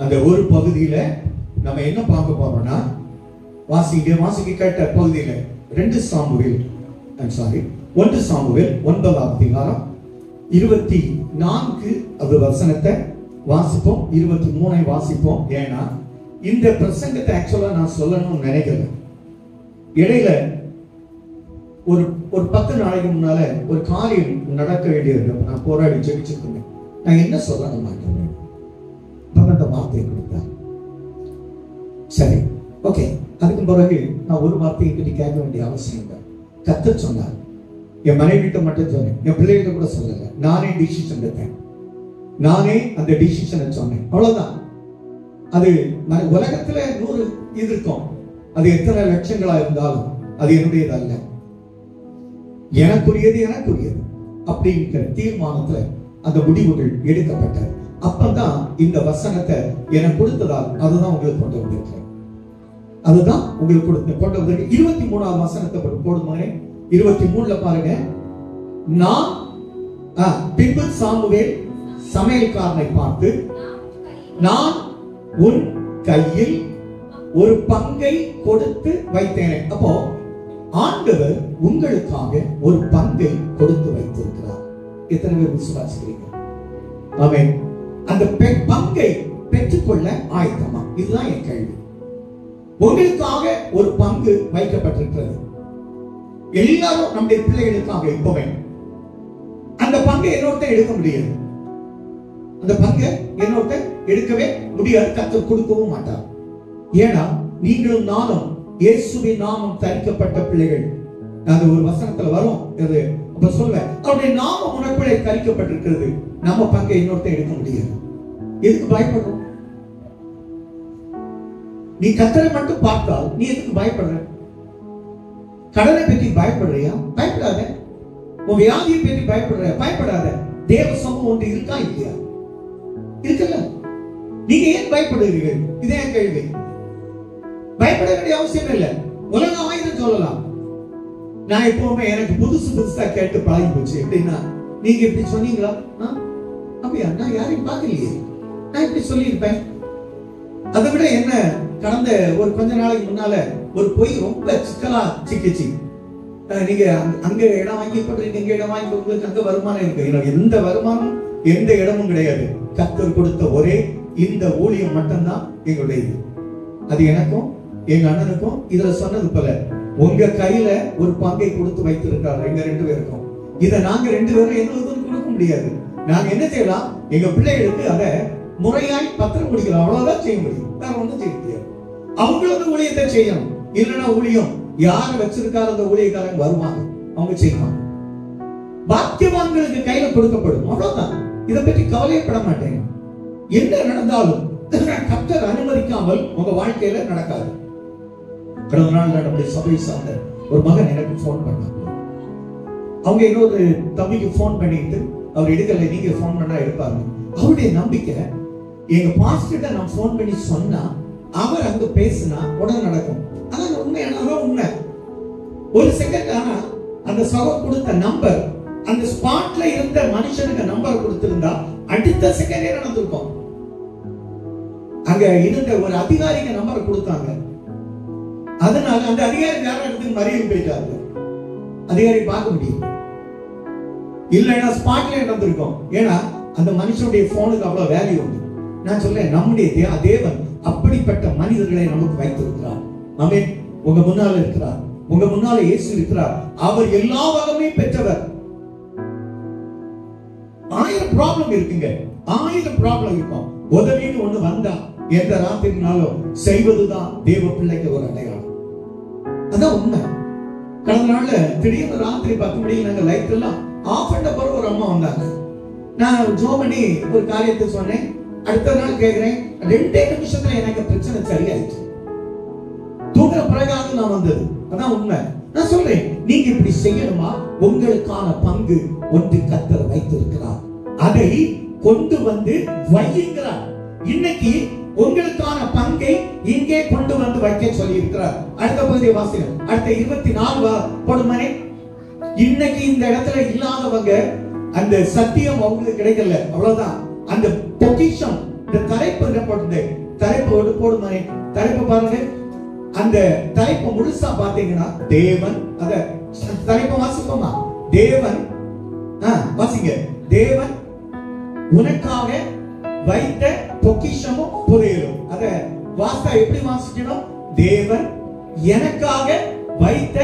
அந்த ஒரு பகுதியில நம்ம என்ன பார்க்க போறோம்னா, வாசிக்க கேட்ட பகுதியில 1 சாமுவேல் 9ஆம் அதிகாரம் 24 அது வசனத்தை வாசிப்போம், 23 வாசிப்போம். ஏன்னா இந்த பிரசங்கத்தை ஆக்சுவலா நான் சொல்லணும்னு நினைக்கல. இடையில ஒரு 10 நாளைக்கு முன்னால ஒரு காரியம் நடக்க வேண்டியது, நான் போராடி ஜெபிச்சிருக்கேன். நான் என்ன சொல்லணும் மாட்டேன், அந்த வார்த்தையை கொடுத்தார். சரி, ஓகே. அதுக்கு பிறகு நான் ஒரு வார்த்தையை பற்றி கேட்க வேண்டிய அவசியம் இல்லை. கர்த்தர் சொன்னார். என் மனைவிட்ட மட்டும் சொன்னேன், என் பிள்ளைகிட்ட கூட சொல்லல. நானே டிசிஷன் எடுத்தேன், நானே அந்த டிசிஷனை சொன்னேன், அவ்வளவுதான். அது உலகத்துல 100 இது இருக்கும், அது எத்தனை லட்சங்களா இருந்தாலும் அது என்னுடையது அல்ல, எனக்குரியது அப்படிங்கிற தீர்மானத்துல அந்த முடிவுகள் எடுக்கப்பட்டது. அப்பதான் இந்த வசனத்தை எனக்கு கொடுத்ததால் அதுதான் உங்களுக்கு கொண்டு வந்திருக்கிறேன். அதுதான் உங்களுக்கு கொண்டு வந்திருக்கேன். 23ஆம் வசனத்தை போடுமாங்க. 23ல பாருங்க. நான் பின்பு சாமுவேல் சமையல்காரனை பார்த்து, நான் உன் கையில் ஒரு பங்கை கொடுத்து வைத்தேனே. அப்போ ஆண்டவர் உங்களுக்காக ஒரு பங்கை கொடுத்து வைத்திருக்கிறார். எத்தனை பேர் விசுவாசிக்கிறீங்க? ஆமென். அந்த பங்கை பெற்றுக்கொள்ள ஆயத்தமா? இதுதான் என் கேள்வி. உங்களுக்காக ஒரு பங்கு வைக்கப்பட்டிருக்கிறது. எல்லாரும் நம்முடைய பிள்ளைகளுக்காக இப்பவே அந்த பங்கை என்னொருத்த எடுக்க முடியாது. அந்த பங்கை என்னொருத்த எடுக்கவே முடியாது. கர்த்தர் கொடுக்கவும் மாட்டார். ஏன்னா நீங்களும் நானும் இயேசுவின் நாமம் தரிக்கப்பட்ட பிள்ளைகள். அது ஒரு வசனத்துல வரும். அப்ப சொல்லுவேன், அவருடைய நாமம் உனக்குள்ளே தரிக்கப்பட்டிருக்கிறது. நம்ம பங்கை இன்னொருத்த எடுக்க முடியாது. எதுக்கு பயப்படுறோம்? நீ கர்த்தரை மட்டும் பார்த்தால் நீ எதுக்கு பயப்படுற? கடனை பற்றி பயப்படுறியா? பயப்படாத. உன் வியாதியை பற்றி பயப்படுற? பயப்படாத. தேவ சமூகம் ஒன்று இருக்கா இல்லையா? இருக்குல்ல. நீங்க ஏன் பயப்படுகிறீர்கள்? இதே கேள்வி. பயப்பட வேண்டிய அவசியம் இல்லை. உலகம் ஆயுதம் சொல்லலாம். நான் எப்பவுமே எனக்கு புதுசா கேட்டு பழகி போச்சு. எப்படின்னா, நீங்க இப்படி சொன்னீங்களா? அப்படியா? நான் யாரையும் பார்க்கலையே, நான் இப்படி சொல்லியிருப்பேன். அதை விட என்ன, கடந்த ஒரு கொஞ்ச நாளைக்கு முன்னால ஒரு பொய் ரொம்ப சிக்கலா சிக்கிச்சு. நீங்க அங்க இடம் வாங்கி போடுறீங்க, இங்க இடம் வாங்கி போடுறது, அங்க வருமானம் இருக்கு. எனக்கு எந்த வருமானம் எந்த இடமும் கிடையாது. கர்த்தர் கொடுத்த ஒரே இந்த ஊழியம் மட்டும்தான் எங்களுடைய. அது எனக்கும் எங்க அண்ணனுக்கும் இதுல சொன்னது போல உங்க கையில ஒரு பங்கை கொடுத்து வைத்திருக்காரு எங்க 2 பேருக்கும். இதை நாங்க 2 பேரும் எங்களுக்கு கொடுக்க முடியாது. நாங்க என்ன செய்யலாம்? எங்க பிள்ளைகளுக்கு அதை முறையாய் பத்திரம் முடிக்கலாம், அவ்வளவுதான் செய்ய முடியும். வேற ஒன்றும் செய்ய முடியாது. அவங்களோட ஊழியத்தை செய்யணும். இல்லைன்னா ஊழியம் யார வச்சிருக்காரு அந்த ஊழியக்காரங்க வருவாங்க, அவங்க செய்வாங்க. பாக்கியவான்களுக்கு கையில கொடுக்கப்படும், அவ்வளவுதான். இதை பற்றி கவலையப்பட மாட்டேன். என்ன நடந்தாலும் கர்த்தர் அனுமதிக்காமல் உங்க வாழ்க்கையில நடக்காது. கடந்த நாள் நம்முடைய சபை சார்ந்த ஒரு மகன் எனக்கு போன் பண்ணாங்க. அவங்க இன்னொரு தம்பிக்கு போன் பண்ணிட்டு அவர் எடுக்கல, நீங்க போன் பண்ணா எடுப்பாரு. அவருடைய நம்பிக்கை, எங்க பாஸ்டர்ட்ட நான் போன் பண்ணி சொன்னா அவர் அங்க பேசினா உடனே நடக்கும். அதான் உண்மையான உண்மை. ஒரு செகண்ட் ஆனா அந்த சகோதரர் கொடுத்த நம்பர், அந்த ஸ்பாட்ல இருந்த மனுஷனுக்கு நம்பர் கொடுத்திருந்தா அடுத்த செகண்டே நடந்திருக்கும். அங்க இருந்த ஒரு அதிகாரிக்கு நம்பர் கொடுத்தாங்க. அதனால அந்த அதிகாரி வேற இடத்துக்கு மறியல் போயிட்டாரு. அதிகாரி பார்க்க முடியும், இல்லைன்னா ஸ்பாட்ல நடந்திருக்கும். ஏன்னா அந்த மனுஷனுடைய போனுக்கு அவ்வளவு வேல்யூ உண்டு. நான் சொல்றேன், நம்முடைய தேவன் அப்படிப்பட்ட மனிதர்களை நமக்கு வைத்திருக்கிறார். ஆமென். உங்க முன்னால இருக்கிறார், உங்க முன்னால இயேசு இருக்கிறார். அவர் எல்லா வளமையும் பெற்றவர். 1000 ப்ராப்ளம் இருக்குங்க, 1000 ப்ராப்ளம் இருக்கும். உதவின்னு ஒண்ணு வந்தா எந்த ராத்திரினாலும் செய்வதுதான் தேவ பிள்ளைக்கு ஒரு அடையாளம். அதான் உண்மை. கடந்த நாள்ல திடீர்னு ராத்திரி 10 மணிக்கு நாங்க லைட் எல்லாம் ஆஃப் பண்ண பிறகு ஒரு அம்மா வந்தாங்க. நான் ஜோம் பண்ணி ஒரு காரியத்தை சொன்னேன். அடுத்த நாள் கேட்கிறேன், 2 நிமிஷத்துல எனக்கு பிரச்சனை சரியாயிடுச்சு. தூங்குற பிறகாக நான் வந்தது. அதான் உண்மை. நான் சொல்றேன், நீங்க இப்படி செய்யணுமா? உங்களுக்கான பங்கு ஒன்று கர்த்தர் வைத்திருக்கிறார். அதை கொண்டு வந்து வையுங்கிறார். இன்னைக்கு உங்களுக்கான பங்கை இங்கே கொண்டு வந்து வைக்க சொல்லி இருக்கிறார். அடுத்த பகுதியை வாசிக்கிறோம். அடுத்த 24 போடுமானே. இன்னைக்கு இந்த இடத்துல இல்லாதவங்க அந்த சத்தியம் அவங்களுக்கு கிடைக்கல, அவ்வளவுதான். அந்த பொக்கிஷம், இந்த தலைப்பு என்ன போட்டு தலைப்பு போடுமானே தலைப்பு பாருங்க. அந்த தலைப்பு முழுசா பாத்தீங்கன்னா தேவன், அத தலைப்பு வாசிப்போமா? தேவன் வாசிங்க. தேவன் உனக்காக வைத்த பொக்கிஷமும் புதையலும். அத வாசா எப்படி வாசிக்கணும்? தேவன் எனக்காக வைத்த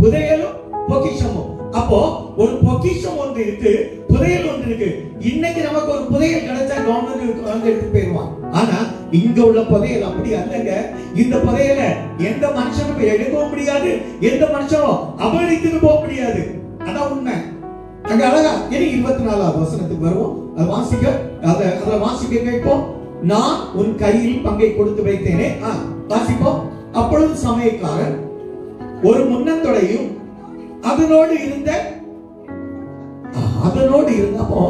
புதையலும் பொக்கிஷமும். அப்போ ஒரு பொக்கிஷம் ஒன்று இருக்கு, புதையல் ஒன்று இருக்கு. இன்னைக்கு நமக்கு ஒரு புதையல் கிடைச்சா கவர்மெண்ட் எடுத்து போயிருவான். ஆனா இங்க உள்ள புதையல் அப்படி அல்லங்க. இந்த புதையல எந்த மனுஷனும் எடுக்கவும் முடியாது, எந்த மனுஷனும் அபகரித்துட்டு போக முடியாது. அதான் உண்மை. அங்க அழகா 24வது வசனத்துக்கு வருவோம். அதை வாசிக்க, அதை வாசிக்க கேட்போம். நான் உன் கையில் பங்கை கொடுத்து வைத்தேனே. வாசிப்போம். அப்பொழுது சமயக்காரன் ஒரு முன்னந்தொடையும் அதனோடு இருந்தப்போ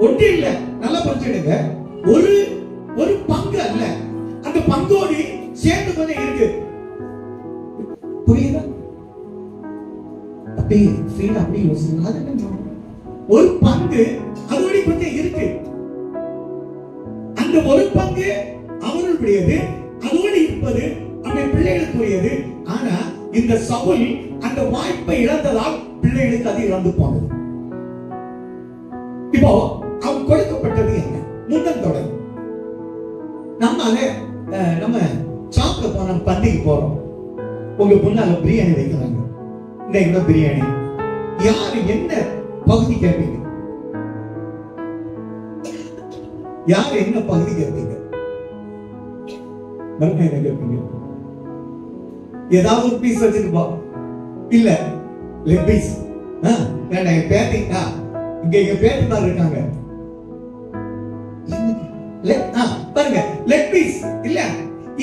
ஒன்று இல்ல, நல்லா புரிஞ்சுடுங்க. ஒரு பங்கு அல்ல, அந்த பங்கோடு சேர்ந்து கொஞ்சம் இருக்கு. புரியுதா? அப்படி ஒரு பங்கு அதோட கொஞ்சம் இருக்கு. அந்த ஒரு பங்கு அவர்களுடையது, அதோடு இருப்பது அவருடைய பிள்ளைகளுக்குரியது. ஆனா இந்த சவுல் அந்த வாய்ப்பை இழந்ததால் பிள்ளைகளுக்கு அது இழந்து போனது. இப்போ அவன் கொடுக்கப்பட்டது என்ன? முன்னந்தொடை. நம்ம சாப்பிட போன பந்திக்கு போறோம். உங்க முன்னால பிரியாணி வைக்கிறாங்க. இந்த பிரியாணி யாரு என்ன பகுதி கேட்பீங்க? யாரு என்ன பகுதி கேட்பீங்க? என்ன கேட்பீங்க? ஏதாவது ஒரு பீஸ் வச்சிருப்பா. இல்ல லெக் பீஸ். என் பேத்தி இங்க பேத்தி மாதிரி இருக்காங்க. பாருங்க, லெக் பீஸ் இல்ல,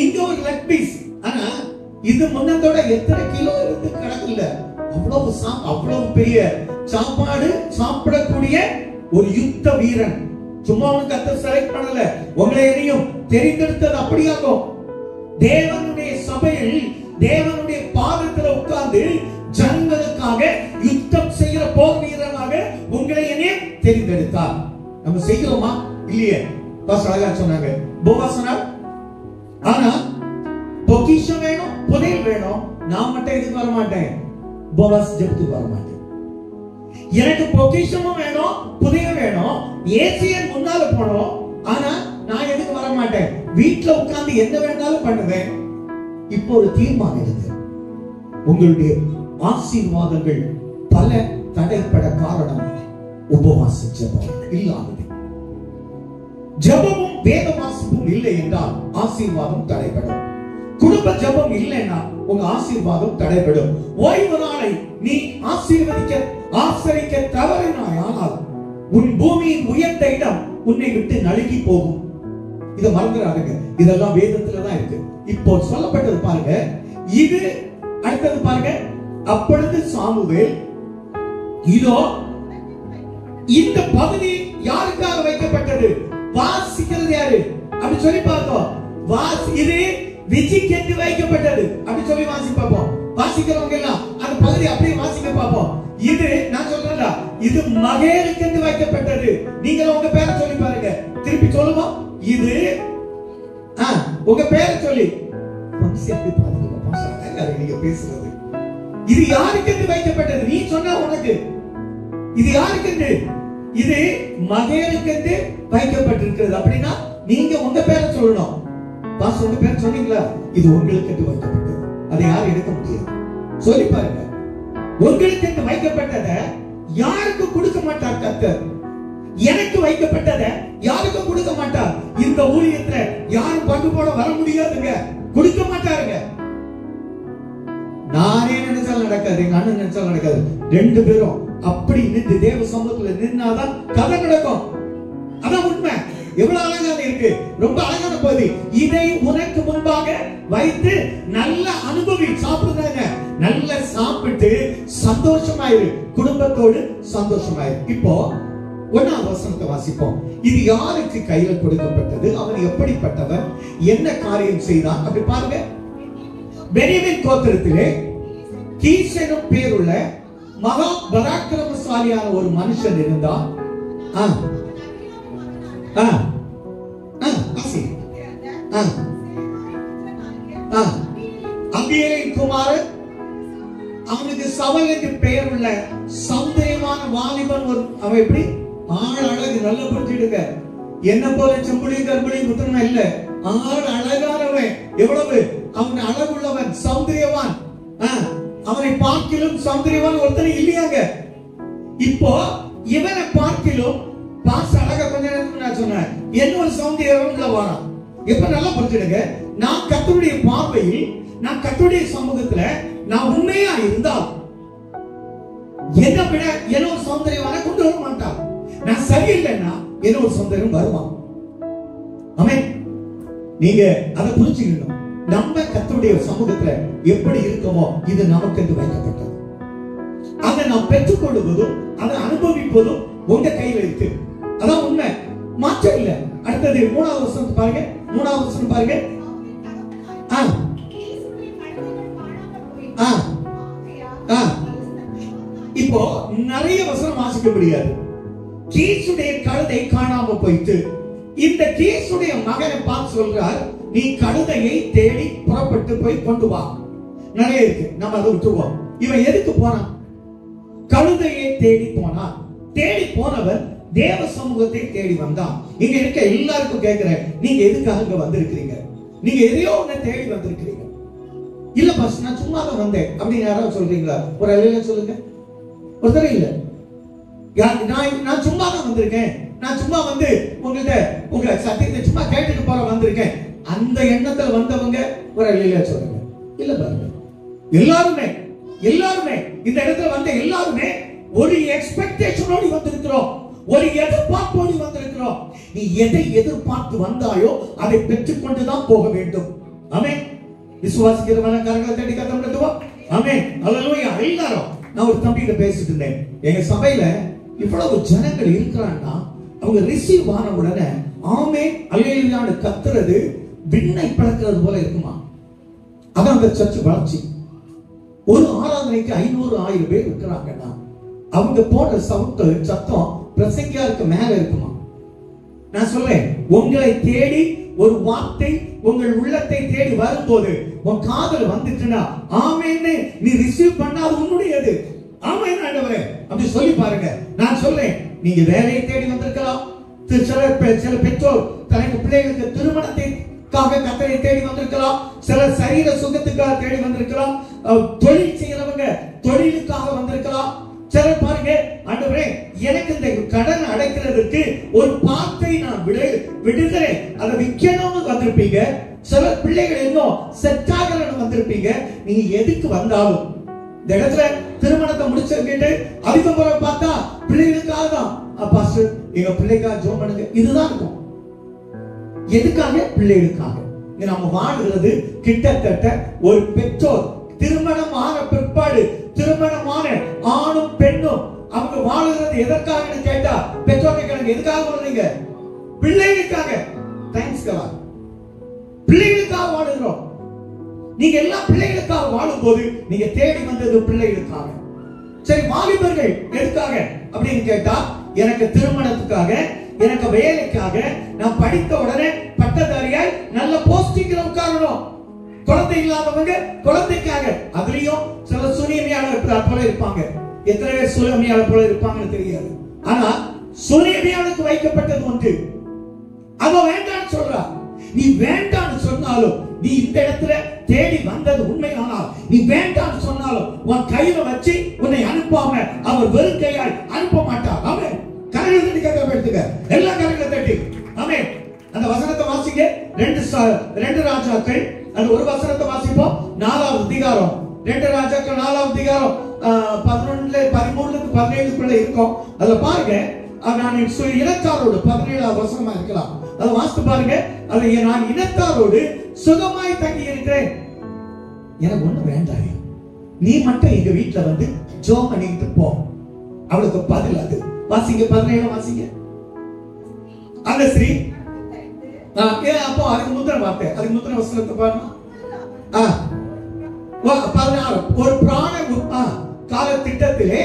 இங்க ஒரு லெக் பீஸ். ஆனா இது முன்னத்தோட எத்தனை கிலோ இருந்து கணக்கு இல்ல. அவ்வளவு பெரிய சாப்பாடு சாப்பிடக்கூடிய ஒரு யுத்த வீரன். சும்மா உனக்கு கர்த்தர் செலக்ட் பண்ணல, உங்களை எதையும் தெரிந்தெடுத்தது அப்படியாகும். தேவனுடைய சபையில் தேவனுடைய பாதத்தில் உட்கார்ந்து ஜனங்களுக்காக யுத்தம் செய்கிற போர் வீரனாக உங்களை என்னே தெரிந்தெடுத்தார். நம்ம செய்கிறோமா? இல்லையே. அழகா சொன்னாங்க. போவாசனா ஆனா பொக்கிஷம் வேணும், புதையல் வேணும். நான் மட்டும் எதுக்கு வர மாட்டேன்? போவாஸ் ஜெபத்துக்கு வர மாட்டேன். எனக்கு பொக்கிஷமும் வேணும், புதையல் வேணும். ஏசியன் முன்னால போனோம். ஆனா நான் எதுக்கு வர மாட்டேன்? வீட்டுல உட்கார்ந்து என்ன வேணாலும் பண்ணுவேன். இப்போ ஒரு தீர்மானம் இருக்கு. உங்களுடைய ஆசீர்வாதங்கள் பல தடைப்பட காரணம் உபவாச ஜெபம் இல்லாதது. ஜெபமும் வேத வாசிப்பும் இல்லை என்றால் ஆசீர்வாதம் தடைப்படும். குடும்ப ஜெபம் இல்லைன்னா உங்க ஆசீர்வாதம் தடைப்படும். ஓய்வு நாளை நீ ஆசரிக்க தவறினாய், ஆனால் உன் பூமியின் உயர்ந்த இடம் உன்னை விட்டு நழுகி போகும். இதை மறந்துடாதீங்க. இதெல்லாம் வேதத்துல தான் இருக்கு. இப்போ சொல்லப்பட்டது பாருங்க. இது அடுத்தது பாருங்க. அப்பொழுது சாமுவேல், இதோ இந்த பகுதி யாருக்காக வைக்கப்பட்டது? வாசிக்கிறது யாரு அப்படி சொல்லி பார்த்தோம். இது விஜிக்கு வைக்கப்பட்டது அப்படி சொல்லி வாசி பார்ப்போம். வாசிக்கிறவங்க எல்லாம் அந்த பகுதி அப்படியே வாசிக்க பார்ப்போம். இது நான் சொல்றேன்ல, இது மகேலுக்கு வைக்கப்பட்டது. நீங்க உங்க பேரை சொல்லி பாருங்க. திருப்பி சொல்லுவோம். இது உங்க பேரை சொல்லி நீங்க பேசுறது. இது யாருக்கு வைக்கப்பட்டது? நீ சொன்ன உனக்கு. இது யாருக்கு? இது மகேலுக்கு வைக்கப்பட்டிருக்கிறது. அப்படின்னா நீங்க உங்க பேரை சொல்லணும். பாஸ் உங்க பேர் சொன்னீங்களா? இது உங்களுக்கு வைக்கப்பட்டது. அதை யாரும் எடுக்க முடியாது. சொல்லி பாருங்க. உங்களுக்கு வைக்கப்பட்டதை யாருக்கு கொடுக்க மாட்டார் கர்த்தர். எனக்கு வைக்கப்பட்டதை யாருக்கும் கொடுக்க மாட்டார். இந்த ஊழியத்துல யாரும் பங்கு போட வர முடியாதுங்க, கொடுக்க மாட்டாருங்க. நானே நினைச்சாலும் நடக்காது, எங்க அண்ணன் நினைச்சாலும் நடக்காது. ரெண்டு பேரும் அப்படி நின்று தேவ சமூகத்துல நின்னாதான் கதை நடக்கும். அதான் உண்மை. எவ்வளவு அழகாக இருக்கு. ரொம்ப அழகான பகுதி. இதை உனக்கு முன்பாக வைத்து நல்ல அனுபவி. சாப்பிடுறாங்க, நல்ல சாப்பிட்டு சந்தோஷமாயிரு, குடும்பத்தோடு சந்தோஷமாயிரு. இப்போ 1ஆம் வசனத்தை வாசிப்போம். இது யாருக்கு கையில கொடுக்கப்பட்டது? அவன் எப்படிப்பட்டவன்? என்ன காரியம் செய்தான்? அப்படி பாருங்க. பென்யமீன் கோத்திரத்திலே கீஸ் எனும் பேருள்ள மகா பராக்கிரமசாலியான ஒரு மனுஷன் இருந்தான். அபியேலின் குமாரன் அவனுக்கு சவுல் என்று பெயர் உள்ள சௌந்தரியமான வாலிபன். அவன் எப்படி ஆள் அழகு, நல்ல புரிஞ்சிடுங்க. என்ன போல செம்புளி கர்ப்பிணி புத்திரன் இல்ல, ஆள் அழகானவன். எவ்வளவு அவன் அழகுள்ளவன், சௌந்தரியவான். அவனை பார்க்கிலும் சௌந்தரியவான் ஒருத்தனை இல்லையாங்க. இப்போ இவனை பார்க்கிலும் பாச அழகா கொஞ்ச நேரத்துக்கு நான் சொன்னேன், என்னொரு சௌந்தரியவான் உள்ள வாரான். இப்ப நல்லா புரிஞ்சிடுங்க. நான் கர்த்தருடைய பார்வையில், நான் கர்த்தருடைய சமூகத்துல நான் உண்மையா இருந்தால் என்ன விட என்ன ஒரு சௌந்தரியவான கொண்டு வர மாட்டான். நான் சரியில்லைன்னா என்ன ஒரு சௌந்தரியம் வருவான். ஆமென். நீங்க அதை புரிஞ்சுக்கணும். நம்ம கர்த்தருடைய சமூகத்துல எப்படி இருக்கோமோ இது நமக்கு என்று வைக்கப்பட்டது. அதை நாம் பெற்றுக்கொள்வதும் அதை அனுபவிப்பதும் உங்க கையில இருக்கு. அதான் உண்மை, மாற்றம் இல்ல. அடுத்தது 3வது வசனம் பாருங்க. 3வது வசனம் பாருங்க. இப்போ நிறைய வசனம் வாசிக்க முடியாது. கீசுடைய கழுதை காணாம போயிட்டு இந்த கீசுடைய மகனை பார்த்து சொல்றார், நீ கழுதையை தேடி புறப்பட்டு போய் கொண்டு வா. நிறைய இருக்கு, நம்ம அதை விட்டுருவோம். இவன் எதுக்கு போனான்? கழுதையை தேடி போனான். தேடி போனவன் தேவ சமூகத்தை தேடி வந்தான். இங்க இருக்க எல்லாருக்கும் கேட்கிறேன், நீங்க எதுக்காக இங்க வந்திருக்கிறீங்க? நீங்க எதையோ ஒண்ணு தேடி வந்திருக்கிறீங்க. இல்ல பாஸ், நான் சும்மா தான் வந்தேன் அப்படின்னு யாராவது சொல்றீங்களா? ஒரு அலையில சொல்லுங்க. ஒருத்தர இல்ல, நான் சும்மா தான் வந்திருக்கேன், நான் சும்மா வந்து உங்க சத்தியத்தை சும்மா கேட்டுட்டு போற வந்திருக்கேன், அந்த எண்ணத்துல வந்தவங்க ஒரு அலையில சொல்லுங்க. இல்ல பாருங்க, எல்லாருமே இந்த இடத்துல வந்த எல்லாருமே ஒரு எக்ஸ்பெக்டேஷனோடு வந்திருக்கிறோம், ஒரு எதிர்பார்ப்போடு வந்திருக்கிறோம். நீ எதை எதிர்பார்த்து வந்தாயோ அதை பெற்றுக்கொண்டுதான் போக வேண்டும். ஆமென். விசுவாசிக்கிறவன கரங்களை தட்டி கர்த்தரை நடத்துவோம். ஆமென். அல்லேலூயா. எல்லாரும், நான் ஒரு தம்பிகிட்ட பேசிட்டு இருந்தேன், எங்க சபையில இவ்வளவு ஜனங்கள் இருக்கிறான்னா அவங்க ரிசீவ் ஆன உடனே ஆமென் அல்லேலூயான்னு கத்துறது விண்ணை பழக்கிறது போல இருக்குமா? அதான் அந்த சர்ச் வளர்ச்சி. ஒரு ஆராதனைக்கு 500-1000 பேர் இருக்கிறாங்கன்னா அவங்க போடுற சத்தம் பிரசங்கியாருக்கு மேல இருக்குமா? நான் சொல்றேன், உங்களை தேடி ஒரு வார்த்தை உங்கள் உள்ளத்தை தேடி வரும்போது உன் காதல் வந்துச்சுன்னா ஆமென்னு நீ ரிசீவ் பண்ணாது உன்னுடையது. ஆமென் ஆண்டவரே அப்படி சொல்லி பாருங்க. நான் சொல்றேன், நீங்க வேலையை தேடி வந்திருக்கலாம், சில பெற்றோர் தனக்கு பிள்ளைகளுக்கு திருமணத்தைக்காக கர்த்தரை தேடி வந்திருக்கலாம், சில சரீர சுகத்துக்காக தேடி வந்திருக்கலாம், தொழில் செய்யறவங்க தொழிலுக்காக வந்திருக்கலாம். சிலர் பாருங்க, ஆண்டவரே எனக்கு இந்த கடன் அடைக்கிறதுக்கு ஒரு பாத்தை நான் விடுகிறேன், அதை விற்கணும்னு வந்திருப்பீங்க. சில பிள்ளைகள் இன்னும் செட் ஆகலன்னு வந்திருப்பீங்க. நீங்க எதுக்கு வந்தாலும் இந்த இடத்துல திருமணத்தை முடிச்சிருக்கிட்டு அதுக்கப்புறம் பார்த்தா பிள்ளைகளுக்காக தான், பாஸ்டர் எங்க பிள்ளைக்காக ஜெபம் பண்ணுங்க, இதுதான் இருக்கும். எதுக்காக? பிள்ளைகளுக்காக. நம்ம வாழ்கிறது கிட்டத்தட்ட ஒரு பெற்றோர் திருமணமான பிற்பாடு, திருமணமான ஆணும் பெண்ணும் அவங்க வாழுகிறது எதற்காக கேட்டா பெற்றோர் கேட்கறாங்க, எதுக்காக வாழ்றீங்க? பிள்ளைகளுக்காக. தேங்க்ஸ் கலா, பிள்ளைகளுக்காக வாழுகிறோம். நீங்க எல்லாம் பிள்ளைகளுக்காக வாழும் போது நீங்க தேடி வந்தது பிள்ளைகளுக்காக. சரி, வாலிபர்கள் எதுக்காக அப்படின்னு கேட்டா, எனக்கு திருமணத்துக்காக, எனக்கு வேலைக்காக, நான் படித்த உடனே பட்டதாரியாய் நல்ல போஸ்டிங்ல உட்காரணும். குழந்தை இல்லாதவங்க குழந்தைக்காக. அதுலயும் சில சூனியமியாளர் போல இருப்பாங்க. எத்தனை பேர் சூனியமியாளர் போல இருப்பாங்கன்னு தெரியாது. ஆனா சூனியமியாளுக்கு வைக்கப்பட்டது ஒன்று. அவன் வேண்டான்னு சொல்றா. நீ வேண்டான்னு சொன்னாலும், நீ இந்த இடத்துல தேடி வந்தது உண்மையானால், நீ வேண்டான்னு சொன்னாலும் உன் கையில வச்சு உன்னை அனுப்பாம அவர் வெறும் கையால் அனுப்ப மாட்டார். ஆமென். கரங்களை தட்டி கர்த்தரை எடுத்துக்க, எல்லா கரங்களை தட்டி. ஆமென். அந்த வசனத்தை வாசிங்க. 2 ராஜாக்கள் அந்த ஒரு வசனத்தை வாசிப்போம். 4வது அதிகாரம், 2 ராஜாக்கள் 4வது அதிகாரம் 13-17 இருக்கும். அதுல பாருங்க, நான் இனத்தாரோடு 17வது வசனமா இருக்கலாம், அதை வாசித்து பாருங்க. அது நான் இனத்தாரோடு சுகமாய் தங்கி இருக்கிறேன், எனக்கு ஒண்ணு வேண்டாம், நீ மட்டும் எங்க வீட்டுல வந்து ஜெபம் பண்ணிட்டு போ. அவளுக்கு பதில் அது. வாசிங்க, 17 வாசிங்க. அந்த ஸ்ரீ அப்போ அதுக்கு முத்திர வார்த்தை, அதுக்கு முத்திர வசனத்தை பாருங்க. 16 ஒரு பிராண கால திட்டத்திலே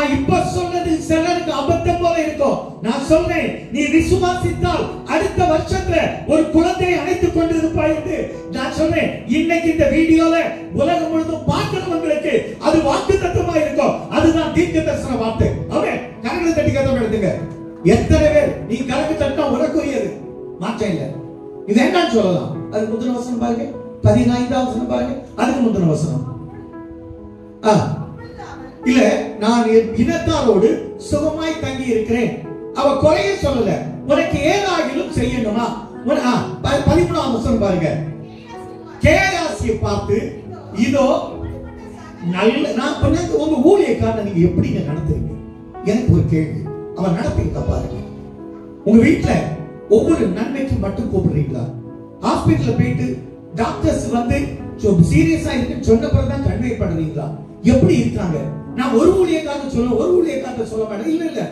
நான் இப்ப சொன்னது சிலருக்கு அபத்தம் போல இருக்கும். நான் சொல்றேன், நீ விசுவாசித்தால் அடுத்த வருஷத்துல ஒரு குழந்தையை அழைத்துக் கொண்டு இருப்பாய் என்று நான் சொல்றேன். இன்னைக்கு இந்த வீடியோல உலகம் முழுதும் பார்க்கிறவங்களுக்கு அது வாக்குத்தத்தமா இருக்கும். அதுதான் தீர்க்க தரிசன வார்த்தை. அவன் கரங்களை தட்டி கதம் எடுத்துங்க. எத்தனை பேர் நீ கரங்க தட்டா உனக்குரியது, மாற்றம் இல்லை. இது என்னன்னு சொல்லலாம். அது முந்தின வசனம் பாருங்க, 15வது வசனம் பாருங்க. அதுக்கு முந்தின வசனம் இல்ல, நான் என் இனத்தாரோடு சுகமாய் தங்கி இருக்கிறேன். அவ குறைய சொல்லல, உனக்கு ஏதாகிலும் செய்யணுமா. 13வது வசனம் பாருங்க. கேயாசியை பார்த்து, இதோ நல்ல நான் பண்ணது உங்க ஊழியக்காரனை நீங்க எப்படிங்க நடத்துறீங்க? எனக்கு ஒரு கேள்வி. அவன் நடத்திருக்க பாருங்க. உங்க வீட்டுல ஒவ்வொரு நன்மைக்கு மட்டும் கூப்பிடுறீங்களா? ஹாஸ்பிட்டல்ல போயிட்டு டாக்டர்ஸ் வந்து சீரியஸா இருக்குன்னு சொன்ன பிறகுதான் கன்வே பண்றீங்களா? எப்படி இருக்காங்க? நான் ஒரு ஊழியக்காரன் சொல்ல, ஒரு ஊழியக்காரன் சொல்ல மாட்டேன். இல்ல இல்ல,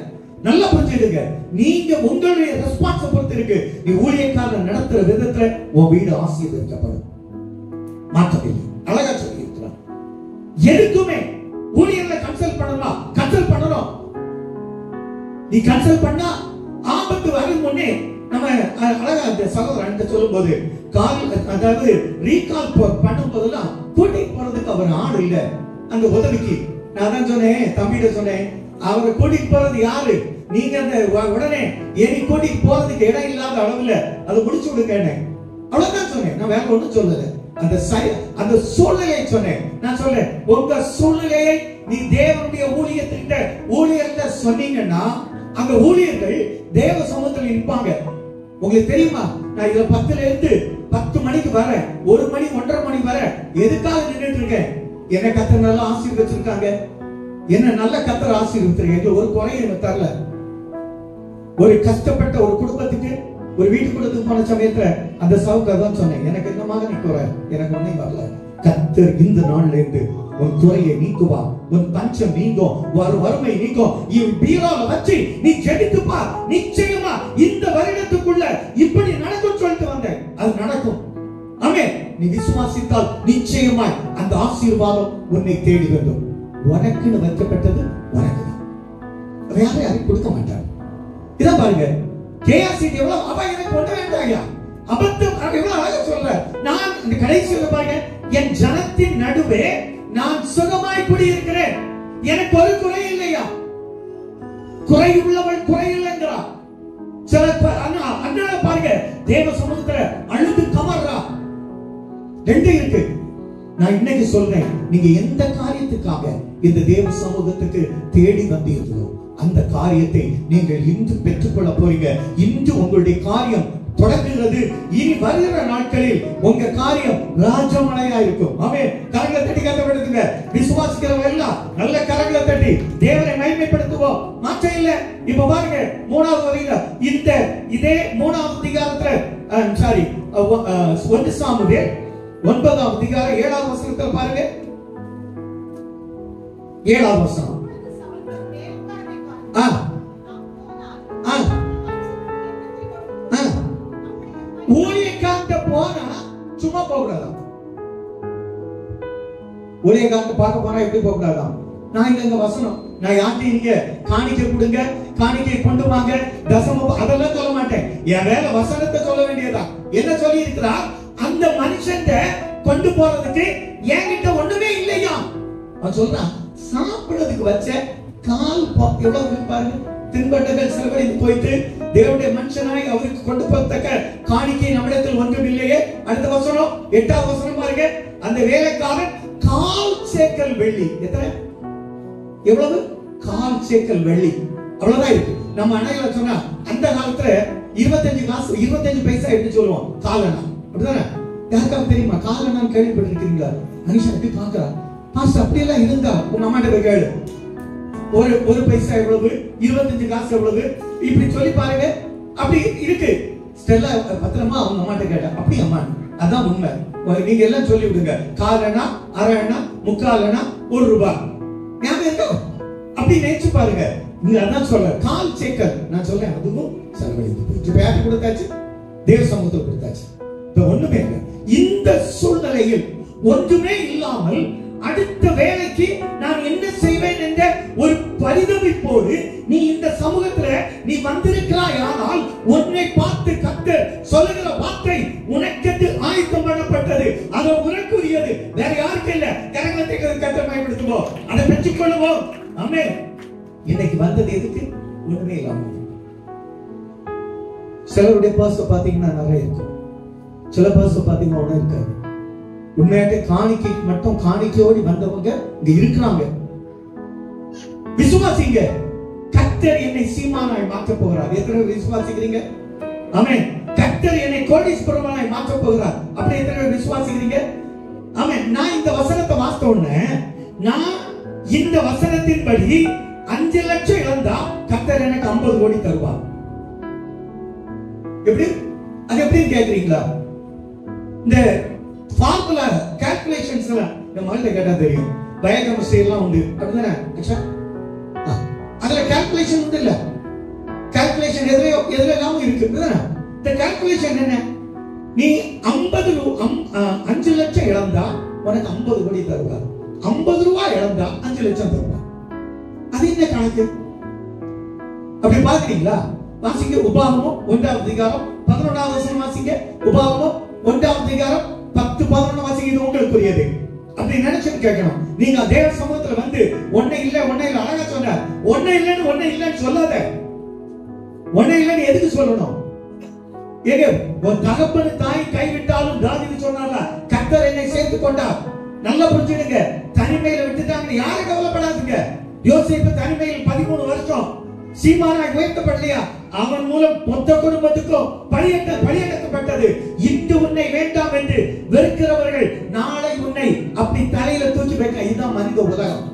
நல்லா புரிஞ்சுடுங்க. நீங்க உங்களுடைய ரெஸ்பான்ஸ் பொறுத்து இருக்கு. நீ ஊழியக்காரன் நடத்துற விதத்துல உன் வீடு ஆசீர்வதிக்கப்படும். மாற்றமில்லை. அழகா சொல்லி இருக்கிறான். எதுக்குமே ஊழியர்ல கன்சல்ட் பண்ணலாம், கன்சல்ட் பண்ணணும். நீ கன்சல்ட் பண்ணா ஆபத்து வரும் முன்னே நம்ம அழகா அந்த சகோதரன் சொல்லும் போது அதாவது ரீகால் பண்ணும் போதெல்லாம் கூட்டிட்டு போறதுக்கு அவர் ஆள் இல்ல அங்க உதவிக்கு. நான் தான் சொன்னேன், தம்பிகிட்ட சொன்னேன், அவரை கூட்டிட்டு போறது யாரு? நீங்க அந்த உடனே ஏறி கூட்டிட்டு போறதுக்கு இடம் இல்லாத அளவுல அதை முடிச்சு விடுங்க. அவ்வளவுதான் சொன்னேன். நான் வேற ஒண்ணும் சொல்லல. அந்த சூழ்நிலையை சொன்னேன். நான் சொல்றேன், உங்க சூழ்நிலையை நீ தேவனுடைய ஊழியர்கிட்ட சொன்னீங்கன்னா அங்க ஊழியர்கள் தேவ சமூகத்தில் இருப்பாங்க. உங்களுக்கு தெரியுமா, நான் இதுல 10ல இருந்து 10 மணிக்கு வரேன், 1 மணி 1:30 மணி வர எதுக்காக நின்றுட்டு இருக்கேன்? என்ன கத்தர் நல்லா ஆசீர்வதிச்சிருக்காங்க. என்ன நல்ல கத்தர் ஆசீர்வதிச்சிருக்காங்க. ஒரு குறையும் தரல. ஒரு கஷ்டப்பட்ட ஒரு குடும்பத்துக்கு ஒரு வீட்டு குடும்பத்துக்கு போன சமயத்துல அந்த சவுக்க தான் சொன்னேன், எனக்கு இந்த மாதிரி குறை எனக்கு ஒண்ணே வரல. கத்தர் இந்த நாள்ல இருந்து உன் குறையை நீக்குவா, உன் பஞ்சம் நீங்கும், வறுமை நீங்கும். பீரோல வச்சு நீ ஜெபித்து பார், நிச்சயமா இந்த வருடத்துக்குள்ள இப்படி நடக்கும் சொல்லிட்டு வந்தேன். அது நடக்கும். ஆமென். நீ விசுவாசித்தால் நிச்சயமாய் அந்த ஆசீர்வாதம் உன்னை தேடி வரும். உனக்குன்னு வைக்கப்பட்டது உனக்கு தான், வேற யாரும் கொடுக்க மாட்டார். இதான் பாருங்க, கேஆர்சிடி எவ்வளவு அவ எனக்கு ஒண்ணு வேண்டாயா, அபத்தம் எவ்வளவு அழகா சொல்ற. நான் இந்த கடைசியில பாருங்க, என் ஜனத்தின் நடுவே நான் சுகமாய் குடியிருக்கிறேன், எனக்கு ஒரு குறை இல்லையா. குறை உள்ளவள் குறை இல்லைங்கிறா. சில அண்ணா பாருங்க, தேவ சமூகத்துல அழுது கமர்றா. ரெண்டு இருக்கு. நான் இன்னைக்கு சொல்றேன், நீங்க எந்த காரியத்துக்காக இந்த தேவ சமூகத்துக்கு தேடி வந்தீர்களோ அந்த காரியத்தை நீங்கள் இன்று பெற்றுக்கொள்ள போறீங்க. இன்று உங்களுடைய காரியம் தொடங்குகிறது. இனி வருகிற நாட்களில் உங்க காரியம் ராஜமலையா இருக்கும். ஆமென். கரங்களை தட்டி கத்தப்படுத்துங்க. விசுவாசிக்கிறவங்க எல்லாம் நல்ல கரங்களை தட்டி தேவனை மகிமைப்படுத்துவோம். மாற்றம் இல்ல. இப்ப பாருங்க, 3வது வரியில இதே 3வது அதிகாரத்துல 1 சாமுவேல் 9வது அதிகாரம் 7வது வசனத்துல பாருங்க. 7வது வசனம். ஊழியக்காரன் போனா சும்மா போகக்கூடாது. ஊழியக்காரன் பார்க்க போனா எப்படி போகக்கூடாது? நான் இங்க வசனம், நான் யார்கிட்ட நீங்க காணிக்கை கொடுங்க, காணிக்கை கொண்டு வாங்க, தசம அதெல்லாம் சொல்ல மாட்டேன். என் வேலை வசனத்தை சொல்ல வேண்டியதா. என்ன சொல்லி இருக்கிறா? அந்த மனுஷன் கொண்டு போறதுக்கு என்கிட்ட ஒண்ணுமே இல்லையா. அவன் சொல்றான், சாப்பிடுறதுக்கு வச்ச கால் எவ்வளவு பாருங்க, தின்பண்டங்கள் செலவழித்து போயிட்டு தேவனுடைய மனுஷனாய் அவருக்கு கொண்டு போகத்தக்க காணிக்கை நம்மிடத்தில் ஒன்றும் இல்லையே. அடுத்த வசனம் 8வது வசனம் பாருங்க. அந்த வேலைக்காரன் 1/4 சேக்கல் வெள்ளி, எத்தனை எவ்வளவு? 1/4 சேக்கல் வெள்ளி, அவ்வளவுதான் இருக்கு. நம்ம அணையில சொன்னா அந்த காலத்துல 25 காசு 25 பைசா எப்படி சொல்லுவோம்? காலனா, அப்படிதானே? யாருக்காவது தெரியுமா காலனான்னு கேள்விப்பட்டிருக்கீங்களா? மனுஷன் எப்படி பாக்குறா, பாஸ்டர் அப்படி எல்லாம் இருந்தா உங்க அம்மாட்ட போய் கேளு. ஒரு பைசா எவ்வளவு, 25 காசு எவ்வளவு, இப்படி சொல்லி பாருங்க. அப்படி இருக்கு. ஸ்டெல்லா பத்திரமா அவங்க அம்மாட்ட கேட்டா, அப்படி அம்மா அதான் உண்மை. நீங்க எல்லாம் சொல்லி விடுங்க. காலனா, அரை அண்ணா, 3/4 அண்ணா, 1 ரூபாய். ஞாபகம் இருக்கா? அப்படி நினைச்சு பாருங்க. நீங்க அதான் சொல்ல 1/4 சேக்கல். நான் சொல்றேன், அதுவும் செலவழித்து போயிடுச்சு. யாரு கொடுத்தாச்சு? தேவ சமூகத்துக்கு கொடுத்தாச்சு. இப்ப ஒண்ணுமே இல்லை. இந்த சூழ்நிலையில் ஒன்றுமே இல்லாமல் அடுத்த வேலைக்கு நான் என்ன செய்வேன் என்ற ஒரு பரித நீ வந்திருக்கிறாய், ஆனால் உன்னை பார்த்து கர்த்தர் சொல்லுகிற வார்த்தை உனக்கு ஆயத்தம் பண்ணப்பட்டது, அது உனக்குரியது, வேற யாருக்கு இல்ல. கரங்களை கர்த்தர் பயன்படுத்துவோம், அதை பெற்றுக் கொள்ளுவோம். ஆமென். இன்னைக்கு வந்தது எதுக்கு? ஒண்ணுமே இல்லாம. சிலருடைய பர்ஸ் பாத்தீங்கன்னா நிறைய இருக்கும், சில பர்ஸ் பாத்தீங்கன்னா ஒண்ணும் இருக்காது. உண்மையாட்டு காணிக்கை மட்டும் காணிக்கையோடு வந்தவங்க இங்க இருக்கிறாங்க. விசுவாசிங்க, கர்த்தர் என்னை சீமானாய் மாற்ற போகிறார். எத்தனை விசுவாசிக்கிறீங்க? ஆமென். கர்த்தர் என்னை கோடீஸ்வரனாய் மாற்ற போகிறார். அப்படி எத்தனை விசுவாசிக்கிறீங்க? ஆமென். நான் இந்த வசனத்தை வாசித்த உடனே, நான் இந்த வசனத்தின்படி 5 லட்சம் இழந்தா கர்த்தர் எனக்கு 50 கோடி தருவார். எப்படி? அது எப்படின்னு கேக்குறீங்களா? இந்த ஃபார்முலா கால்குலேஷன்ஸ் எல்லாம் நம்ம மகள கேட்டா தெரியும். பயோகெமிஸ்ட்ரி எல்லாம் உண்டு, அப்படிதானே? அதுல கால்குலேஷன் உண்டு இல்ல? கால்குலேஷன் எதுல இருக்கு. இந்த கால்குலேஷன் என்ன? நீ 5 லட்சம் இழந்தா உனக்கு 50 கோடி தருவார். 50 ரூபாய் இழந்தா 5 லட்சம் தருவார். அது என்ன கணக்கு? அப்படி பாக்குறீங்களா? வாசிங்க உபாகமம் 1ஆம் அதிகாரம் 11ஆம் வசனம் வாசிங்க. உபாகமம் 1ஆம் அதிகாரம் 10, 11 வாசிங்க. இது உங்களுக்குரியது. அப்படி நினைச்சு கேட்கணும். நீங்க தேவ சமூகத்துல வந்து ஒண்ணே இல்ல அழகா சொன்னார். ஒண்ணே இல்லன்னு சொல்லாத. ஒண்ணே இல்லன்னு எதுக்கு சொல்லணும்? ஏங்க, ஒரு தகப்பன் தாய் கைவிட்டாலும் தாவீது சொன்னார்ல, கர்த்தர் என்னை சேர்த்து கொண்டார். நல்லா புரிஞ்சுடுங்க. தனிமையில விட்டுட்டாங்க, யாரும் கவலைப்படாதுங்க. யோசேப்பு தனிமையில் 13 வருஷம் சீமானாய் உயர்த்தப்படலையா? அவன் மூலம் மொத்த குடும்பத்துக்கும் பழியடக்கப்பட்டது. இன்று உன்னை வேண்டாம் என்று வெறுக்கிறவர்கள் நாளை உன்னை அப்படி தலையில தூக்கி வைக்க. இதுதான் மனித உலகம்.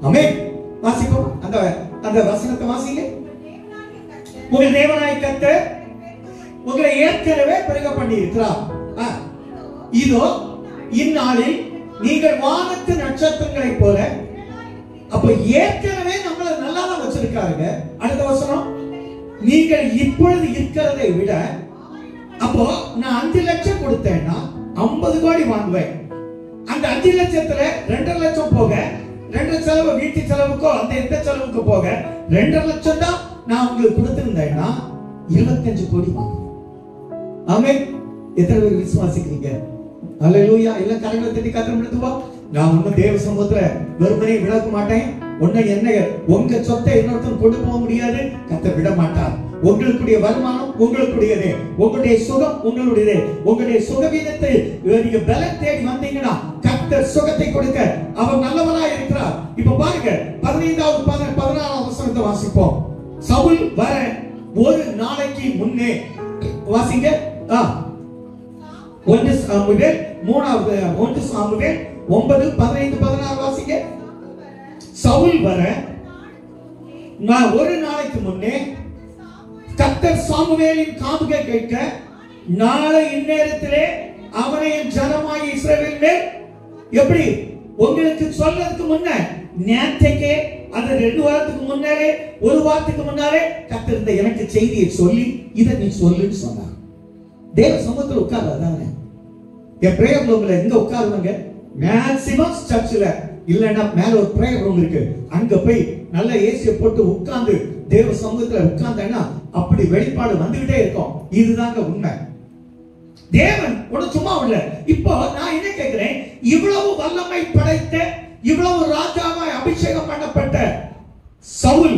ஆமென். வாசிப்போம் அந்த வசனத்தை வாசிங்க. உங்கள் தேவனாய் கர்த்தர் உங்களை ஏற்கனவே பெருக பண்ணி இருக்கிறார். இதோ இந்நாளில் நீங்கள் வானத்து நட்சத்திரங்களை போல. அப்ப ஏற்கனவே நம்மள நல்லா தான் வச்சிருக்காருங்க. அடுத்த வசனம், நீங்கள் இப்பொழுது இருக்கிறதை விட. அப்போ நான் 5 லட்சம் கொடுத்தேன்னா 50 கோடி வாங்குவேன். அந்த 5 லட்சத்துல 2.5 லட்சம் போக, 2 செலவு வீட்டு செலவுக்கோ அந்த எந்த செலவுக்கு போக 2.5 லட்சம் தான் நான் உங்களுக்கு கொடுத்திருந்தேன்னா 25 கோடி வாங்குவேன். ஆமென். எத்தனை பேர் விசுவாசிக்கிறீங்க? அல்லேலூயா. எல்லாம் கரங்களை தட்டி கர்த்தரை மகிமைப்படுத்துவோம். நான் ஒன்னும் தேவ சமூகத்துல வெறுமனே விலக மாட்டேன். என்ன உங்க சொத்தை இன்னொருத்தன் கொண்டு போக முடியாது. கர்த்தர் விட மாட்டார். உங்களுடைய வருமானம் உங்களுடையதே, உங்களுடைய சுகம் உங்களுடையதே. உங்களுடைய சுகவீனத்தை நீங்க பலம் தேடி வந்தீங்கன்னா கர்த்தர் சுகத்தை கொடுக்க அவர் நல்லவராய் இருக்கிறார். இப்ப பாருங்க 15வது 16வது வசனத்தை வாசிப்போம். சவுல் வர ஒரு நாளைக்கு முன்னே வாசிங்க. 1 சாமுவேல் 1 சாமுவேல் 9, 15, 16 வாசிங்க. சவுல் வர ஒரு நாளைக்கு முன்னே கர்த்தர் சாமுவேலின் காதுகை கேட்க, நாளை இந்நேரத்திலே அவனை என் ஜனமாய் இஸ்ரவேல் மேல். எப்படி? உங்களுக்கு சொல்றதுக்கு முன்ன நேற்றைக்கே, அது 2 வாரத்துக்கு முன்னாலே, 1 வாரத்துக்கு முன்னாலே கர்த்தர் எனக்கு செய்தியை சொல்லி இதை நீ சொல்லுன்னு சொன்னார். தேவ சமூகத்தில் உட்கார்றதானே என் பிரேயர் ரூம்ல எங்க உட்காருவாங்க? மேக்ஸிமம் சர்ச்சில் இல்லன்னா மேல ஒரு பிரேயர் ரூம் இருக்கு, அங்க போய் நல்ல ஏசியை போட்டு உட்கார்ந்து தேவ சமூகத்துல உட்கார்ந்தேன்னா அப்படி வெளிப்பாடு வந்துகிட்டே இருக்கும். இதுதாங்க உண்மை. தேவன் ஒண்ணு சும்மா இல்ல. இப்போ நான் என்ன கேட்கிறேன், இவ்வளவு வல்லமை படைத்த, இவ்வளவு ராஜாவாய் அபிஷேகம் பண்ணப்பட்ட சவுல்,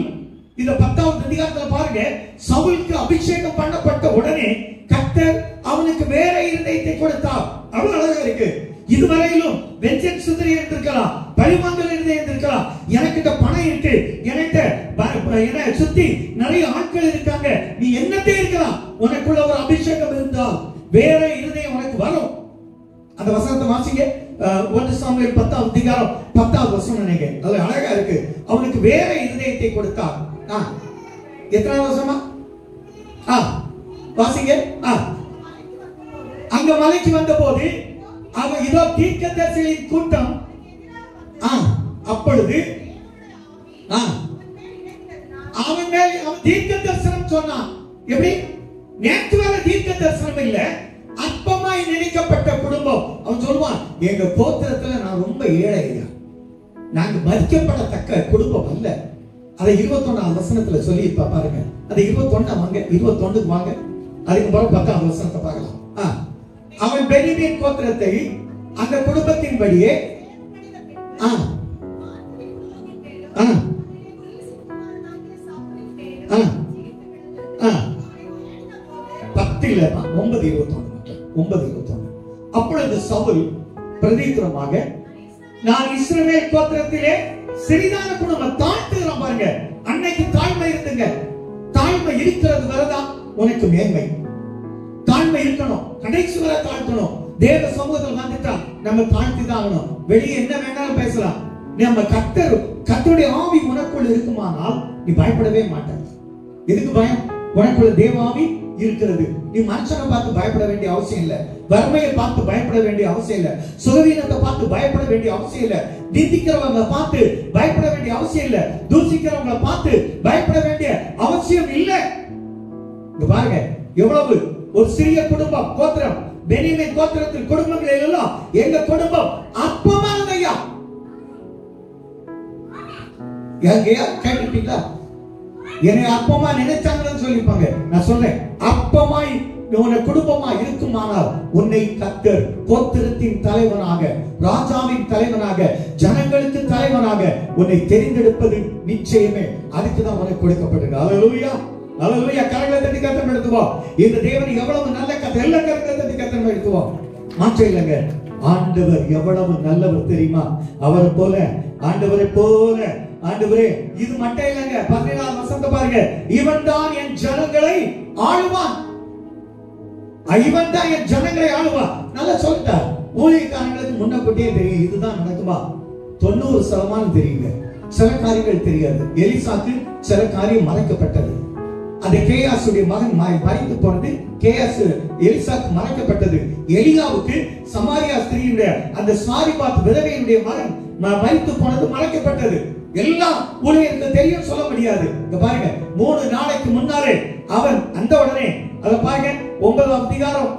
இந்த 10வது அதிகாரத்துல பாருங்க, சவுலுக்கு அபிஷேகம் பண்ணப்பட்ட உடனே கர்த்தர் அவனுக்கு வேற இருதயத்தை கொடுத்தார். அவ்வளவு அழகா இருக்கு. இதுவரையிலும் வெஞ்சன் சுந்தரி இருந்திருக்கலாம், பழிவாங்கல் இருந்திருக்கலாம், எனக்கிட்ட பணம் இருக்கு, என்ன சுத்தி நிறைய ஆட்கள் இருக்காங்க, நீ என்னத்தே இருக்கலாம், உனக்குள்ள ஒரு அபிஷேகம் இருந்தால் வேற இருதயம் உனக்கு வரும். அந்த வசனத்தை வாசிங்க. 1 சாமுவேல் 10வது அதிகாரம் 10வது வசனம் நினைக்கிறேன். அது அழகா இருக்கு. அவனுக்கு வேற இருதயத்தை கொடுத்தார். எத்தனாவது வசனமா? வாசிங்க. அங்க மலைக்கு வந்த போது அவன் இதோ தீர்க்கதரிசிகளின் கூட்டம். அப்பொழுது அவன் மேல் அவன் தீர்க்க தரிசனம் சொன்னான். எப்படி? நேற்று வர தீர்க்க தரிசனம் இல்ல, அற்பமாய் நினைக்கப்பட்ட குடும்பம். அவன் சொல்லுவான், எங்க கோத்திரத்துல நான் ரொம்ப ஏழையா, நாங்க மதிக்கப்படத்தக்க குடும்பம் அல்ல. அதை 21 வசனத்துல சொல்லி பாருங்க. அதை 21 வாங்க, 21 வாங்க. அதுக்கு பிறகு 10 வசனத்தை பார்க்கலாம். அவன் பென்யமீன் கோத்திரத்தை அந்த குடும்பத்தின்படியே அப்பொழுது சவுல் பிரதித்திரமாக, நான் இஸ்ரவேல் கோத்திரத்திலே சிறிதான குடும்பம், தாழ்த்துகிறோம் பாருங்க. அன்னைக்கு தாழ்மை இருந்துங்க. தாழ்மை இருக்கிறது வரதான் உனக்கு மேன்மை. தாழ்மை இருக்கணும், கடைசி வரை தாழ்த்தணும். தேவ சமூகத்தில் வந்துட்டா நம்ம தாழ்த்தி தான் ஆகணும். வெளியே என்ன வேணாலும் பேசலாம். நம்ம கர்த்தருடைய ஆவி உனக்குள்ள இருக்குமானால் நீ பயப்படவே மாட்டாய். எதுக்கு பயம்? உனக்குள்ள தேவ ஆவி இருக்கிறது. நீ மனுஷனை பார்த்து பயப்பட வேண்டிய அவசியம் இல்ல. வறுமையை பார்த்து பயப்பட வேண்டிய அவசியம் இல்ல. சுகவீனத்தை பார்த்து பயப்பட வேண்டிய அவசியம் இல்ல. நிந்திக்கிறவங்க பார்த்து பயப்பட வேண்டிய அவசியம் இல்ல. தூசிக்கிறவங்களை பார்த்து பயப்பட வேண்டிய அவசியம் இல்ல. இங்க பாருங்க, எவ்வளவு ஒரு சிறிய குடும்பம், கோத்திரம், பென்யமீன் கோத்திரத்தில் குடும்பங்கள் எல்லாம் எங்க குடும்பம் அற்பமானது ஐயா. எங்கயா கேட்டுட்டீங்களா? என்னை அற்பமா நினைச்சாங்கன்னு சொல்லிப்பாங்க. நான் சொல்றேன், அற்பமாய் உன்னை குடும்பமா இருக்குமானால் உன்னை கர்த்தர் கோத்திரத்தின் தலைவனாக, ராஜாவின் தலைவனாக, ஜனங்களுக்கு தலைவனாக உன்னை தெரிந்தெடுப்பது நிச்சயமே. அதுக்குதான் உனக்கு கொடுக்கப்பட்டிருக்கு. அல்லேலூயா, அல்லேலூயா. கரங்களை தட்டி கர்த்தரை எடுத்துவோம். இந்த தேவன் எவ்வளவு நல்ல கர்த்தர். எல்லா கரங்களை தட்டி கர்த்தரை எடுத்துவோம். மாற்றம் இல்லைங்க. ஆண்டவர் எவ்வளவு நல்லவர் தெரியுமா? அவரை போல, ஆண்டவரை போல, ஆண்டவரே இது மட்டும் இல்லைங்க. 17 வசனத்தை பாருங்க. இவன் தான் என் ஜனங்களை ஆளுவான். இவன் தான் என் ஜனங்களை ஆளுவான். நல்லா சொல்லிட்டார். ஊழியக்காரங்களுக்கு முன்னக்கூட்டியே தெரியும் இதுதான் நடக்குமா. 90% தெரியுங்க. சில காரியங்கள் தெரியாது. எலிசாக்கு சில காரியம் மறைக்கப்பட்டது. அந்த கேயாசுடைய மகன் மறைத்து போனது. கேயாசு எலிசாக்கு மறைக்கப்பட்டது. எலியாவுக்கு சமாரியா ஸ்திரீயுடைய அந்த சாரிபாத் விதவையுடைய மகன் மறைத்து போனது மறைக்கப்பட்டது. எல்லாம் ஊழியருக்கு தெரியும் சொல்ல முடியாது. இங்க பாருங்க, 3 நாளைக்கு முன்னாலே அவன் அந்த உடனே அத பாருங்க 9ஆம் அதிகாரம்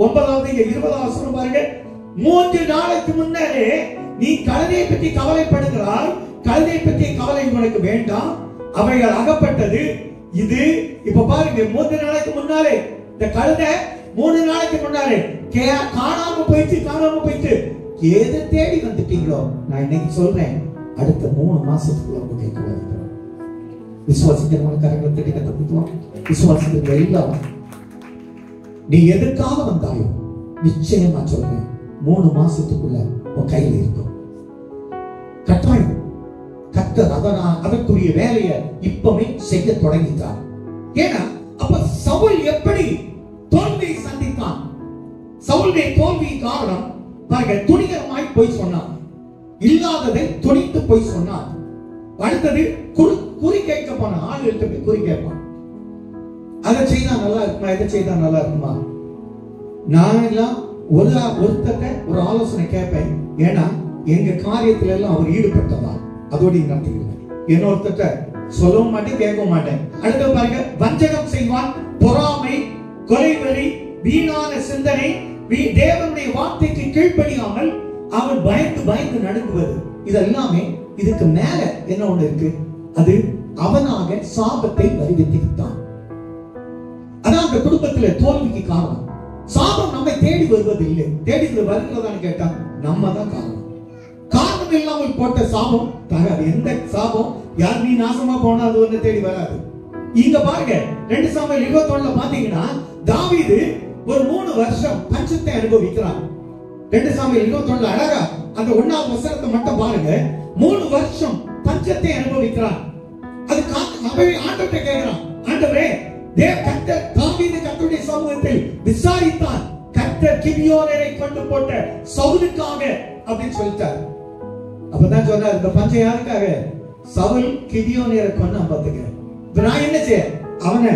9வது 20ஆம் வசனம் பாருங்க. 3 நாளைக்கு முன்னாலே நீ கழுதையை பற்றி கவலைப்படுகிறாய். கழுதையை பற்றி கவலை உனக்கு வேண்டாம், அவைகள் அகப்பட்டது. இது இப்ப பாருங்க, 3 நாளைக்கு முன்னாலே இந்த கழுதை 3 நாளைக்கு முன்னாலே காணாம போயிட்டு ஏது தேடி வந்துட்டீங்களோ. நான் இன்னைக்கு சொல்றேன், அடுத்த 3 மாசத்துக்குள்ள உங்க கேட்க விசுவாசிக்கிறவங்க கரங்களை தட்டி கற்றுக்குவோம். விசுவாசிக்கிற எல்லாம் நீ எதுக்காக வந்தாயோ நிச்சயமா சொல்றேன் 3 மாசத்துக்குள்ள உன் கையில இருக்கும். கட்டாயம் கர்த்தர் அதற்குரிய வேலையை இப்பவே செய்ய தொடங்கிட்டார். ஏன்னா அப்ப சவுல் எப்படி தோல்வியை சந்தித்தான்? சவுலுடைய தோல்வி காரணம் பாருங்க, துணிகரமாய் போய் சொன்னான். இல்லாததை துணித்து போய் சொன்னான். அடுத்தது குறி கேட்க போன ஆளுகிட்ட போய் குறி கேட்பான். அதை செய்தா நல்லா இருக்குமா, எதை செய்தா நல்லா இருக்குமா? நான் எல்லாம் ஒருத்தட்ட ஒரு ஆலோசனை கேட்பேன். ஏன்னா எங்க காரியத்துல எல்லாம் அவர் ஈடுபட்டதா அதோடு நடத்திக்கிறேன். இன்னொருத்தட்ட சொல்லவும் மாட்டேன், கேட்கவும் மாட்டேன். அடுத்து பாருங்க, வஞ்சகம் செய்வான், பொறாமை, கொலைவெறி, வீணான சிந்தனை, தேவனுடைய வார்த்தைக்கு கீழ்ப்படியாமல் அவன் பயந்து நடுங்குவது. இதெல்லாமே இதுக்கு மேல என்ன ஒண்ணு இருக்கு, அது அவனாக சாபத்தை வருவித்தான். அதான் அந்த குடும்பத்துல தோல்விக்கு காரணம். சாபம் நம்மை தேடி வருவது இல்லை, தேடி வருகிறதான்னு கேட்டா நம்ம தான் காரணம். காரணம் இல்லாமல் போட்ட சாபம் தராது. எந்த சாபம் யார் நீ நாசமா போனா அது ஒண்ணு தேடி வராது. இங்க பாருங்க 2 சாமுவேல் 21 பாத்தீங்கன்னா தாவீது ஒரு 3 வருஷம் பஞ்சத்தை அனுபவிக்கிறான். 2 சாமுவேல் 21 அழகா அந்த 1ஆம் வசனத்தை மட்டும் பாருங்க. 3 வருஷம் பஞ்சத்தை அனுபவிக்கிறான். அது ஆண்டவர்கிட்ட கேட்கிறான், ஆண்டவரே கர்த்தர் தாவீது கர்த்தருடைய சமூகத்தில் விசாரித்தான், கர்த்தர் கிபியோனரை கொண்டு போட்ட சவுலுக்காக அப்படின்னு சொல்லிட்டார். அப்பதான் சொன்னார், இந்த பஞ்சம் யாருக்காக? சவுல் கிபியோனரை கொண்டு பாத்துக்க. இப்ப நான் என்ன செய்ய? அவனை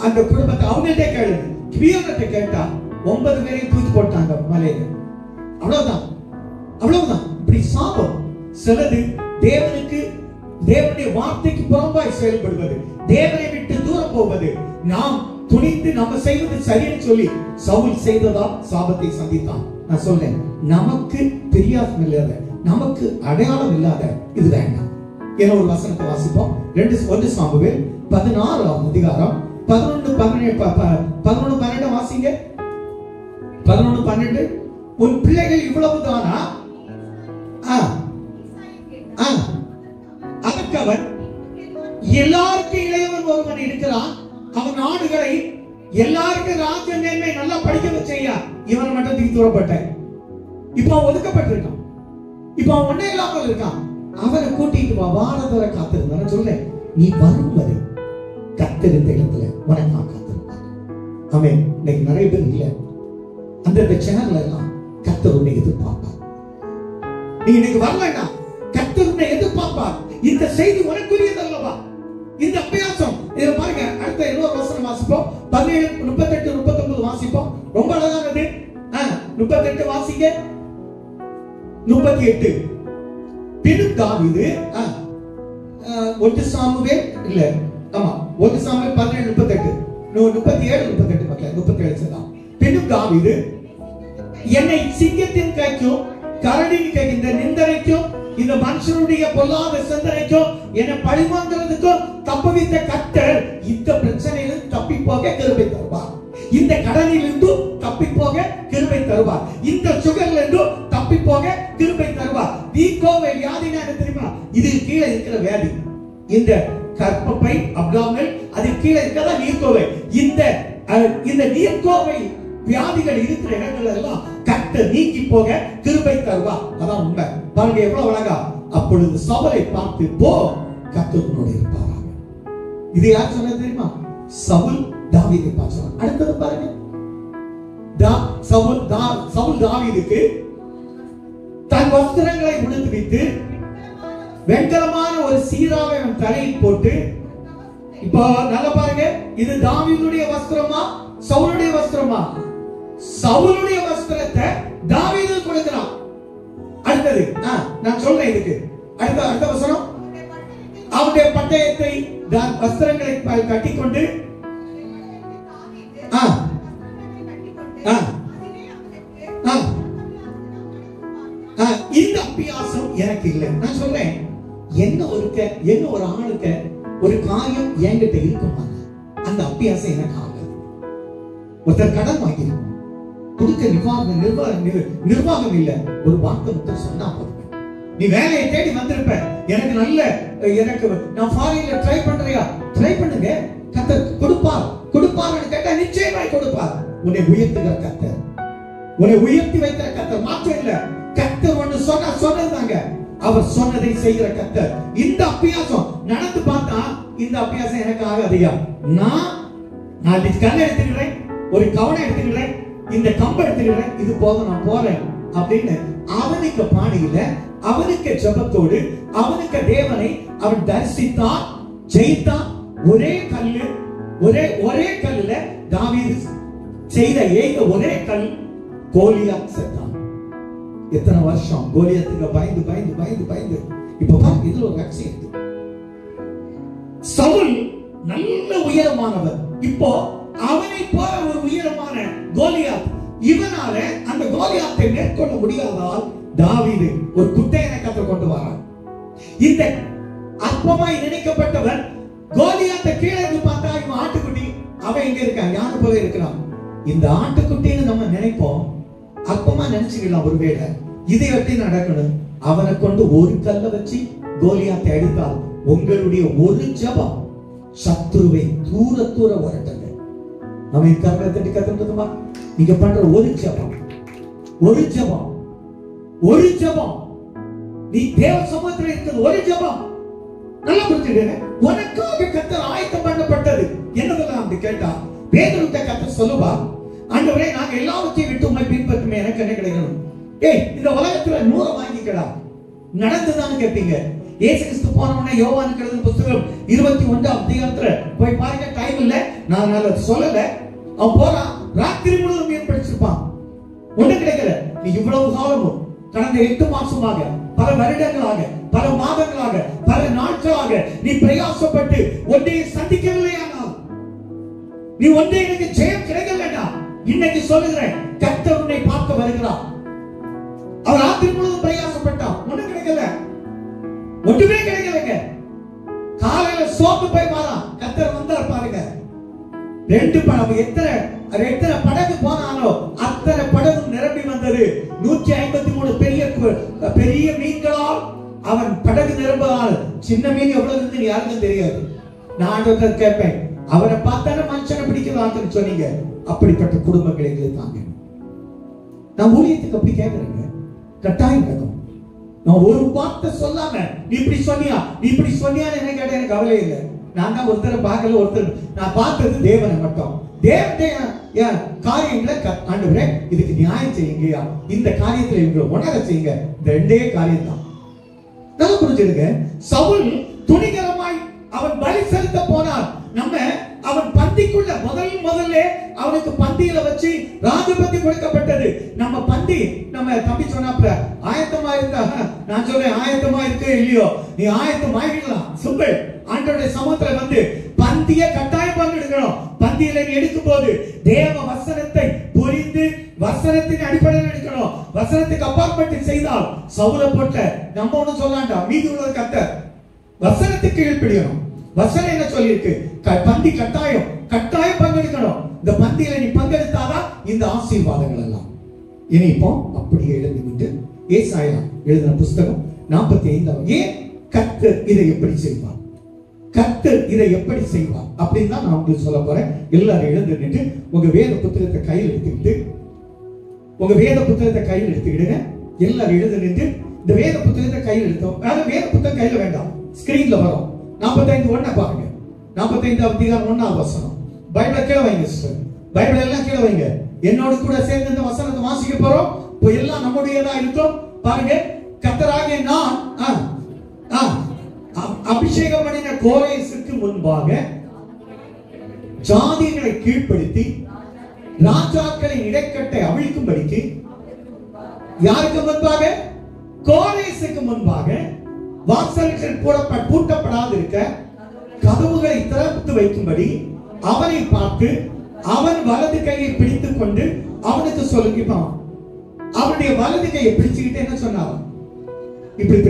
அந்த குடும்பத்தை அவங்கள்ட்ட கேளு. கிபியோனர்ட்ட கேட்டா 9 பேரையும் தூக்கி போட்டாங்க மலையில. அவ்வளவுதான். இப்படி சாபம் சிலது தேவனுடைய வார்த்தைக்கு புறம்பாய் செயல்படுவது, தேவனை விட்டு தூரம் போவது, நாம் துணிந்து நம்ம செய்வது சரின்னு சொல்லி சவுல் செய்ததா சாபத்தை சந்தித்தான். நான் சொல்றேன், நமக்கு தெரியாதம் இல்லாத, நமக்கு அடையாளம் இல்லாத இது வேண்டாம். என ஒரு வசனத்தை வாசிப்போம். 1 சாமுவேல் 16ஆம் அதிகாரம் 11-12 வாசிங்க. 11-12. உன் பிள்ளைகள் இவ்வளவுதானா? அதற்கு அவன், எல்லாருக்கும் இளையவன் ஒருவன் இருக்கிறான், அவன் நாடுகளை எல்லாருக்கும் ராஜ மேன்மை நல்லா படிக்க வச்சையா, இவன் மட்டும் தூக்கி தூரப்பட்டேன். இப்ப அவன் ஒதுக்கப்பட்டிருக்கான், இப்ப அவன் ஒன்னே இல்லாமல் இருக்கான். அவனை கூட்டிட்டு வா, வாரதோர காத்திருந்தான். சொல்ல, நீ வரும் வரை கத்திருந்த இடத்துல உனக்கு நான் காத்திருப்பான். ஆமென். இன்னைக்கு நிறைய பேர் இல்ல, அந்த சேனல்ல எல்லாம் கர்த்தர் உன்னை எதிர்பார்ப்பார். நீ இன்னைக்கு வரலன்னா கர்த்தர் உன்னை எதிர்பார்ப்பார். இந்த செய்தி உனக்குரியது அல்லவா? இந்த அபியாசம் இத பாருங்க. அடுத்த இன்னொரு வசனம் வாசிப்போம். 17, 38, 39 வாசிப்போம். ரொம்ப அழகானது. 38 வாசிங்க. 38. பின்னும் தாவீது 1 சாமுவேல் இல்ல, ஆமா 1 சாமுவேல் 17, 38. 37, 38 மக்களே, 37 சொல்லலாம். பின்னும் தாவீது, என்னை சிங்கத்தின் கைக்கும் கரடியின் கைக்கும், இந்த நிந்தனைக்கும் இந்த மனுஷனுடைய பொல்லாத சிந்தனைக்கும் என்னை பழிவாங்கிறதுக்கும் தப்புவித்த கர்த்தர் இந்த பிரச்சனையிலிருந்து தப்பி போக கிருபை தருவார். இந்த கடனிலிருந்து தப்பி போக கிருபை தருவார். இந்த சுகர்ல இருந்து தப்பி போக கிருபை தருவார். நீர்க்கோவை வியாதினா என்ன தெரியுமா? இது கீழே இருக்கிற வியாதி. இந்த கர்ப்பப்பை அப்டாமினல், அது கீழே இருக்கிறதா நீர்க்கோவை. இந்த நீர்க்கோவை வியாதிகள் இருக்கிற இடங்கள் எல்லாம் கர்த்தர் நீக்கி போக கிருபை தருவார். அதான் உண்மை. பாருங்க எவ்வளவு அழகா. அப்பொழுது சவுலை பார்த்து, போ, கர்த்தர் உன்னோடு இருப்பாராக. இது யார் சொன்னது தெரியுமா? சவுல் தாவீதை பார்த்து சொன்னார். அடுத்தது பாருங்க, சவுல் தாவீதுக்கு தன் வஸ்திரங்களை உடுத்துவித்து வெண்கலமான ஒரு சீராவை அவன் தலையில் போட்டு, இப்போ நல்லா பாருங்க, இது தாவீதுடைய வஸ்திரமா சவுலுடைய வஸ்திரமா? சவுலுடைய வஸ்திரத்தை தாவீது கொடுக்கிறான். அடுத்தது நான் சொல்றேன் இதுக்கு. அடுத்த வசனம், அவருடைய பட்டயத்தை வஸ்திரங்களை கட்டிக்கொண்டு இந்த அபியாசம் எனக்கு இல்லை. நான் சொல்றேன், என்ன ஒரு ஆளுக்கு ஒரு காயம் என்கிட்ட இருக்குமா, அந்த அபியாசம் எனக்கு ஆகாது. ஒருத்தர் கடன் வாங்கிருக்கும், கொடுக்க நிர்வாகம் இல்ல, ஒரு வார்த்தை மட்டும் சொன்னா போதும். நீ வேலையை தேடி வந்திருப்ப, எனக்கு நான் ஃபாரின்ல ட்ரை பண்றியா, ட்ரை பண்ணுங்க, கர்த்தர் கொடுப்பார்னு கேட்டா நிச்சயமாய் கொடுப்பார். உன்னை உயர்த்துகிற கர்த்தர், உன்னை உயர்த்தி வைக்கிற கர்த்தர், மாற்றம் இல்ல. கர்த்தர் ஒன்னு சொன்னதாங்க, அவர் சொன்னதை செய்கிற கர்த்தர். இந்த அபியாசம் நடந்து பார்த்தா இந்த அபியாசம் எனக்கு ஆகாதையா. நான் கல்லை எடுத்துக்கிறேன், ஒரு கவனை எடுத்துக்கிறேன், இந்த கம்பை எடுத்துக்கிறேன், இது போதும், நான் போறேன் அப்படின்னு அவனுக்கு பாணியில, அவனுக்கு ஜெபத்தோடு, அவனுக்கு தேவனை அவன் தரிசித்தான், ஜெயித்தான். ஒரே கல்லுல தாவீது செய்த ஒரே கல், கோலியாத் செத்தான். எத்தனை வருஷம் கோலியாத்துக்கு பயந்து. இப்ப பாருங்க, இதுல ஒரு ரகசியம் இருக்கு. சவுல் நல்ல உயரமானவர், இப்போ அவனை போல ஒரு உயரமான கோலியாத், இவனால அந்த கோலியாத்தை மேற்கொள்ள முடியாததால் தாவீது ஒரு குட்டையனை கற்று கொண்டு வரான். இந்த அற்பமாய் நினைக்கப்பட்டவன் கோலியாத்தை கீழே இருந்து பார்த்தா இவன் ஆட்டுக்குட்டி, அவன் எங்க இருக்கான், யானை போல இருக்கிறான். இந்த ஆட்டுக்குட்டின்னு நம்ம நினைப்போம், அற்பமா நினைச்சுக்கலாம். ஒருவேளை இதை வெட்டி நடக்கணும், அவனை கொண்டு ஒரு கல்லை வச்சு கோலியாத்தை அடித்தால் உங்களுடைய ஒரு ஜெபம் சத்துருவை தூர வரட்டுங்க. அவன் கர்மத்தை தட்டி கத்துமா, நீங்க பண்ற ஒரு ஜெபம் நீ தேவ சமூகத்தில் இருக்கிறது ஒரு ஜெபம். நல்லா புரிஞ்சுடுங்க. உனக்காக கர்த்தர் ஆயத்தம் பண்ணப்பட்டது என்னதெல்லாம் அப்படி கேட்டா, பேதுருட்ட கர்த்தர் சொல்லுவா, ஆண்டவரே நாங்க எல்லாவற்றையும் விட்டு உம்மை பின்பற்றுமே, எனக்கு என்ன கிடைக்கணும்? இந்த உலகத்துல 100 வாங்கிக்கடா, நடந்துதான் கேட்பீங்க. இயேசு கிறிஸ்து போனவனே யோவான் எழுதின புத்தகம் 21ஆம் அதிகாரத்துல போய் பாருங்க. டைம் இல்ல, நான் சொல்லல. அவன் போறான், ராத்திரி முழுவதும் மீன் பிடிச்சிருப்பான், ஒண்ணு கிடைக்கல. நீ இவ்வளவு காலமும் கடந்த 8 மாசமாக, பல வருடங்களாக, பல மாதங்களாக, பல நாட்களாக நீ பிரயாசப்பட்டு ஒன்றை சந்திக்கவில்லையானால், நீ ஒன்றை எனக்கு ஜெயம் கிடைக்கலடா, இன்னைக்கு சொல்லுகிறேன், கர்த்தர் உன்னை பார்க்க வருகிறார். அவர் ராத்திரி முழுவதும் பிரயாசப்பட்டான், ஒண்ணு கிடைக்கல. ஒட்டுமே கிடைக்கலங்க. காலையில சோப்பு போய் பாரா கத்தர் வந்தார் பாருங்க. 2 படகு எத்தனை படகு போனாலும் அத்தனை படகும் நிரம்பி வந்தது. 153 பெரிய மீன்களால் அவன் படகு நிரம்புவான். சின்ன மீன் எவ்வளவு இருந்து யாருக்கும் தெரியாது. நான் கேட்பேன், அவரை பார்த்தாலும் மனுஷனை பிடிக்கலாம்னு சொன்னீங்க. அப்படிப்பட்ட குடும்பங்களை தாங்க. நான் ஊழியத்துக்கு அப்படி கேட்கிறேங்க. கட்டாயம் கேட்கும். நான் ஒரு வார்த்தை சொல்லாம நீ இப்படி சொன்னியா என்ன கேட்ட எனக்கு கவலை இல்லை. நான் தான் ஒருத்தரை பார்க்கல, நான் பார்த்தது தேவனை மட்டும். தேவனுடைய காரியங்களை ஆண்டவரே இதுக்கு நியாயம் செய்யுங்கயா, இந்த காரியத்துல இவங்களை உணர செய்யுங்க. இந்த 2 காரியம் தான். நல்லா புரிஞ்சிருங்க. சவுல் துணிகரமாய் அவன் பலி செலுத்த போனான். அவன் பந்திக்குள்ள முதல்ல அவனுக்கு பந்தியில வச்சு ராஜபந்தி கொடுக்கப்பட்டது. நம்ம பந்தி நம்ம தம்பி சொன்னாப்ல ஆயத்தமா இருந்தா, நான் சொல்றேன் ஆயத்தமா இருக்கு இல்லையோ, நீ ஆயத்தமாகிடலாம். சுப்பல் ஆண்டவருடைய சமூகத்துல வந்து பந்திய கட்டாயம் பங்கெடுக்கணும். பந்தியில நீ எடுக்கும் போது தேவ வசனத்தை புரிந்து வசனத்தின் அடிப்படையில் எடுக்கணும். வசனத்துக்கு அப்பாற்பட்டு செய்தால் சவுல போட்ட நம்ம ஒண்ணு சொல்லாண்டா, மீதி உள்ளது கத்தர். வசனத்துக்கு கீழ்ப்படியணும். வசனம் என்ன சொல்லியிருக்கு? பந்தி கட்டாயம் பங்கெடுக்கணும். இந்த பந்தியில நீ பங்கெடுத்தாதான் இந்த ஆசீர்வாதங்கள் எல்லாம். இனி இப்போ அப்படியே எழுதிவிட்டு ஏசாயா எழுதின புஸ்தகம் 45 ஏன் கர்த்தர் இதை எப்படி செய்வார், கர்த்தர் இதை எப்படி செய்வார் அப்படின்னு தான் நான் உங்களுக்கு சொல்ல போறேன். எல்லாரும் எழுந்து நின்று உங்க வேத புத்தகத்தை கையில் எடுத்துக்கிட்டு எல்லாரும் எழுந்து நின்று இந்த வேத புத்தகத்தை கையில் எடுத்தோம். வேத புத்தகம் கையில வேண்டாம், ஸ்கிரீன்ல வரும். 45:1 பாருங்க. 45:1 பைபிளை கீழே வைங்க சிஸ்டர். பைபிள் எல்லாம் கீழே வைங்க. என்னோட கூட சேர்ந்து இந்த வசனத்தை வாசிக்க போறோம். இப்போ எல்லாம் நம்முடையதா இருக்கும். பாருங்க, கர்த்தராகிய நான் அபிஷேகம் பண்ணின கோரேசுக்கு முன்பாக ஜாதிகளை கீழ்ப்படுத்தி ராஜாக்களின் இடைக்கட்டை அவிழ்க்கும்படிக்கு, யாருக்கு முன்பாக? கோரேசுக்கு முன்பாக வாசல்கள் பூட்டப்படாது இருக்க கதவுகளை திறந்து வைக்கும்படி அவனை பார்த்து அவன் வலது கையை பிடித்துக் கொண்டு அவனுக்கு சொல்லுங்க. அவனுடைய வலது கையை பிடிச்சுக்கிட்டு என்ன சொன்னான்? இப்படி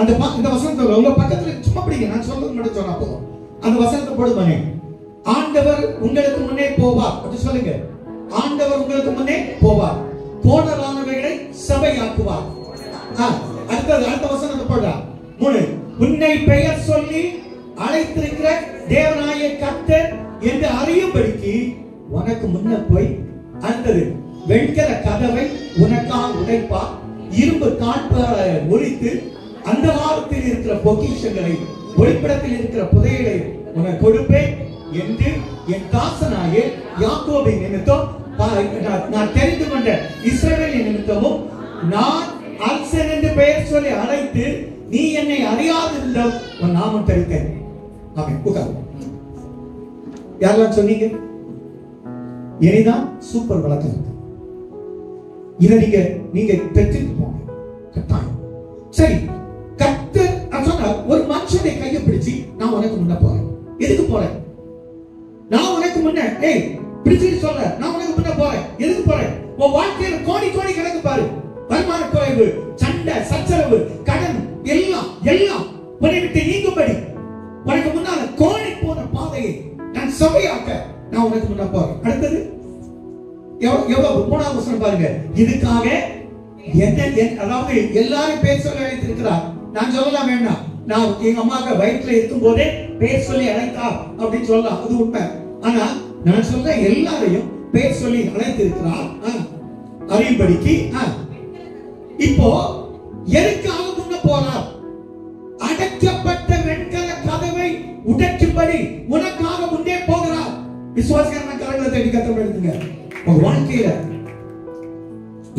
அந்த வசனத்தை உங்க பக்கத்துல சும்மா பிடிங்க. நான் சொல்றது மட்டும் சொன்னா போதும். அந்த வசனத்தை போடுவானே, ஆண்டவர் உங்களுக்கு முன்னே போவார் அப்படி சொல்லுங்க. ஆண்டவர் உங்களுக்கு முன்னே போவார், கோணலானவைகளை சபையாக்குவார். அடுத்த வசனத்தை போடுறா. 3 உன்னை பெயர் சொல்லி அழைத்திருக்கிற தேவனாய கர்த்தர் என்று அறியும்படிக்கு உனக்கு முன்ன போய், அடுத்தது வெண்கல கதவை உனக்காக உடைப்பார், இரும்பு கால்பாரை முறித்து அந்த வாரத்தில் இருக்கிற பொக்கிஷங்களை ஒளிப்படத்தில் இருக்கிற புதையலை உனக்கு கொடுப்பேன் என்று என் தாசனாய யாக்கோபின் நிமித்தம் நான் தெரிந்து கொண்ட இஸ்ரவேலின் நிமித்தமும் நான் அல்சன் என்று பெயர் சொல்லி அழைத்து நீ என்னை அறியாதிருந்தால் உன் நாமம் தரித்தேன். ஆமென். உட்காரு. யாரெல்லாம் சொன்னீங்க? இனிதான் சூப்பர் வழக்கம் இருக்கு. இதை நீங்க பெற்றுட்டு போங்க கட்டாயம். சரி, கர்த்தர் சொன்னார், ஒரு மனுஷனை கையை பிடிச்சு நான் உனக்கு முன்ன போறேன். எதுக்கு போறேன்? நான் உனக்கு முன்ன பிடிச்சிட்டு சொல்ற, நான் உனக்கு முன்ன போறேன். எதுக்கு போறேன்? உன் வாழ்க்கையில கோடி கணக்கு பாரு. வருமான குறைவு, சண்டை, சச்சரவு, கடன் எல்லாம் உன்னை விட்டு நீங்கும்படி உனக்கு முன்னால கோடி போன பாதையை நான் சபையாக்க நான் உனக்கு முன்ன போறேன். அடுத்தது எவ்வளவு 3ஆவது வசனம் பாருங்க. இதுக்காக அதாவது எல்லாரும் பேர் சொல்லி அழைத்திருக்கிறார். நான் சொல்லலாம் வேண்டாம், நான் எங்க அம்மாவுக்கு வயிற்றுல இருக்கும் போதே பேர் சொல்லி அழைத்தா அப்படின்னு சொல்லலாம், அது உண்மை. ஆனா நான் சொல்றேன், எல்லாரையும் பேர் சொல்லி அழைத்திருக்கிறார் அறியும்படிக்கு. இப்போ எதுக்காக முன்ன போறார்? அடைக்கப்பட்ட வெண்கல கதவை உடைக்கும்படி உனக்காக முன்னே போகிறார். விசுவாசியான கரங்களை தேடி கதவை எடுத்துங்க. உங்க வாழ்க்கையில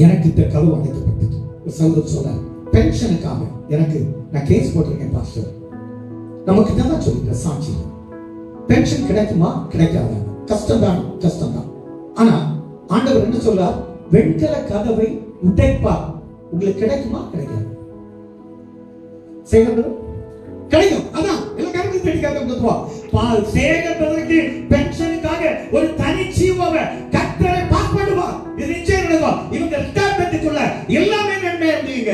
எனக்கு இந்த கதவு அடைக்கப்பட்டது. சகோதரர் சொல்றார், பென்ஷனுக்காக எனக்கு நான் கேஸ் போட்டிருக்கேன் பாஸ்டர். நமக்கு தான் சொல்லிட்டேன் சாட்சி. பென்ஷன் கிடைக்குமா கிடைக்காத? கஷ்டம்தான். ஆனா ஆண்டவர் என்ன சொல்றார்? வெண்கல கதவை உடைப்பார். உங்களுக்கு கிடைக்குமா கிடைக்காது? கிடைக்கும். அதான் எல்லா கருத்து தேடிக்காக சேகரிப்பதற்கு பென்ஷனுக்காக ஒரு தனி ஜீவாவை கர்த்தரை பாஸ் பண்ணுவார். இது நிச்சயம் நடக்கும். இவங்க ரிட்டையர்மென்ட்க்குள்ள எல்லாமே நன்மை இருந்தீங்க.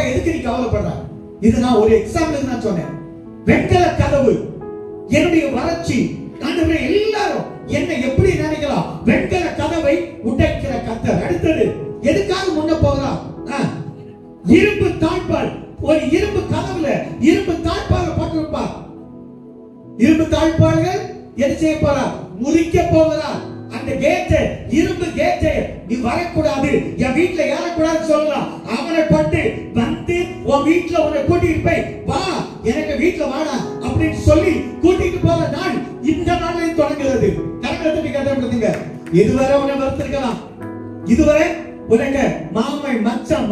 எதுக்கு நீ கவலைப்படுற? இது நான் ஒரு எக்ஸாம்பிள் தான் சொன்னேன். வெண்கல கதவு என்னுடைய வறட்சி. ஆண்டவரே, எல்லாரும் என்ன எப்படி நினைக்கலாம்? வெண்கல கதவை உடைக்கிற கர்த்தர். அடுத்தது எதுக்காக முன்ன போகிறார்? இரும்பு தாழ்பால். ஒரு இரும்பு கதவுல இரும்பு தாழ்பால போட்டிருப்பார். இரும்பு தாழ்பால்கள் என்ன செய்ய போறார்? முறிக்க போகிறார். அந்த கேட், இரும்பு கேட், நீ வரக்கூடாது, என் வீட்டுல ஏறக்கூடாது சொல்லலாம். அவனை பட்டு வந்து உன் வீட்டுல உன்னை கூட்டிட்டு போய் வா, எனக்கு வீட்டுல வாடா அப்படின்னு சொல்லி கூட்டிட்டு போற நாள் இந்த நாளில் தொடங்குகிறது. கரங்களை கட்டப்படுத்துங்க. இதுவரை உன்னை வளர்த்திருக்கலாம், இதுவரை உனக்கு மாமை மச்சான்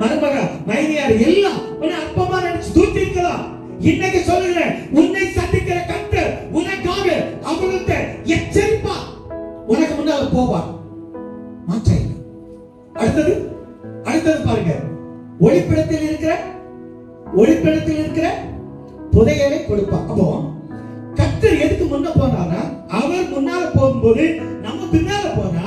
மருமக மைனியார் எல்லாம் உன்னை அப்பமா நினைச்சு தூத்திருக்கலாம். இன்னைக்கு சொல்லுகிறேன், உன்னை சந்திக்கிற கர்த்தர் உனக்காக அவர்கிட்ட எச்சரிப்பா, உனக்கு முன்னால போவார். மாற்ற இல்லை. அடுத்தது பாருங்க, ஒளிப்பிடத்தில் இருக்கிற புதையலை கொடுப்பார். அப்போ கர்த்தர் எதுக்கு முன்ன போனாரா? அவர் முன்னால போகும்போது நம்ம பின்னால போனா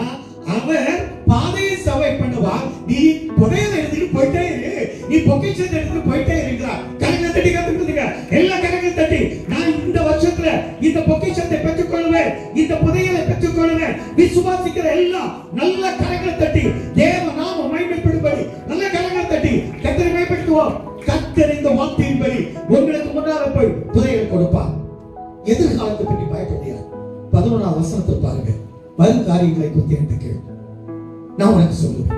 அவர் பாதையை சவை பண்ணுவார். நீ புதையலை எடுத்துட்டு போயிட்டே இரு, நீ பொக்கிஷத்தை எடுத்துட்டு போயிட்டே இருக்கிறார். கரங்களை தட்டி காத்துக்கிட்டுங்க, எல்லா கரங்களை தட்டி, நான் இந்த வருஷத்துல இந்த பொக்கிஷத்தை பெற்றுக் கொள்வேன், இந்த புதையலை பெற்றுக் கொள்வேன் விசுவாசிக்கிற எல்லாம் நல்ல கரங்களை தட்டி தேவ நாம மகிமைப்படும்படி நல்ல கரங்களை தட்டி கர்த்தரை மகிமைப்படுத்துவோம். கர்த்தர் இந்த வார்த்தையின்படி உங்களுக்கு முன்னால போய் புதையலை கொடுப்பார். எதிர்காலத்தை பற்றி பயப்படுறியா? 11ஆம் வசனத்தை பாருங்க. வரும் காரியங்களை குறித்து எனக்கு கேளு, நான் உனக்கு சொல்லுவேன்.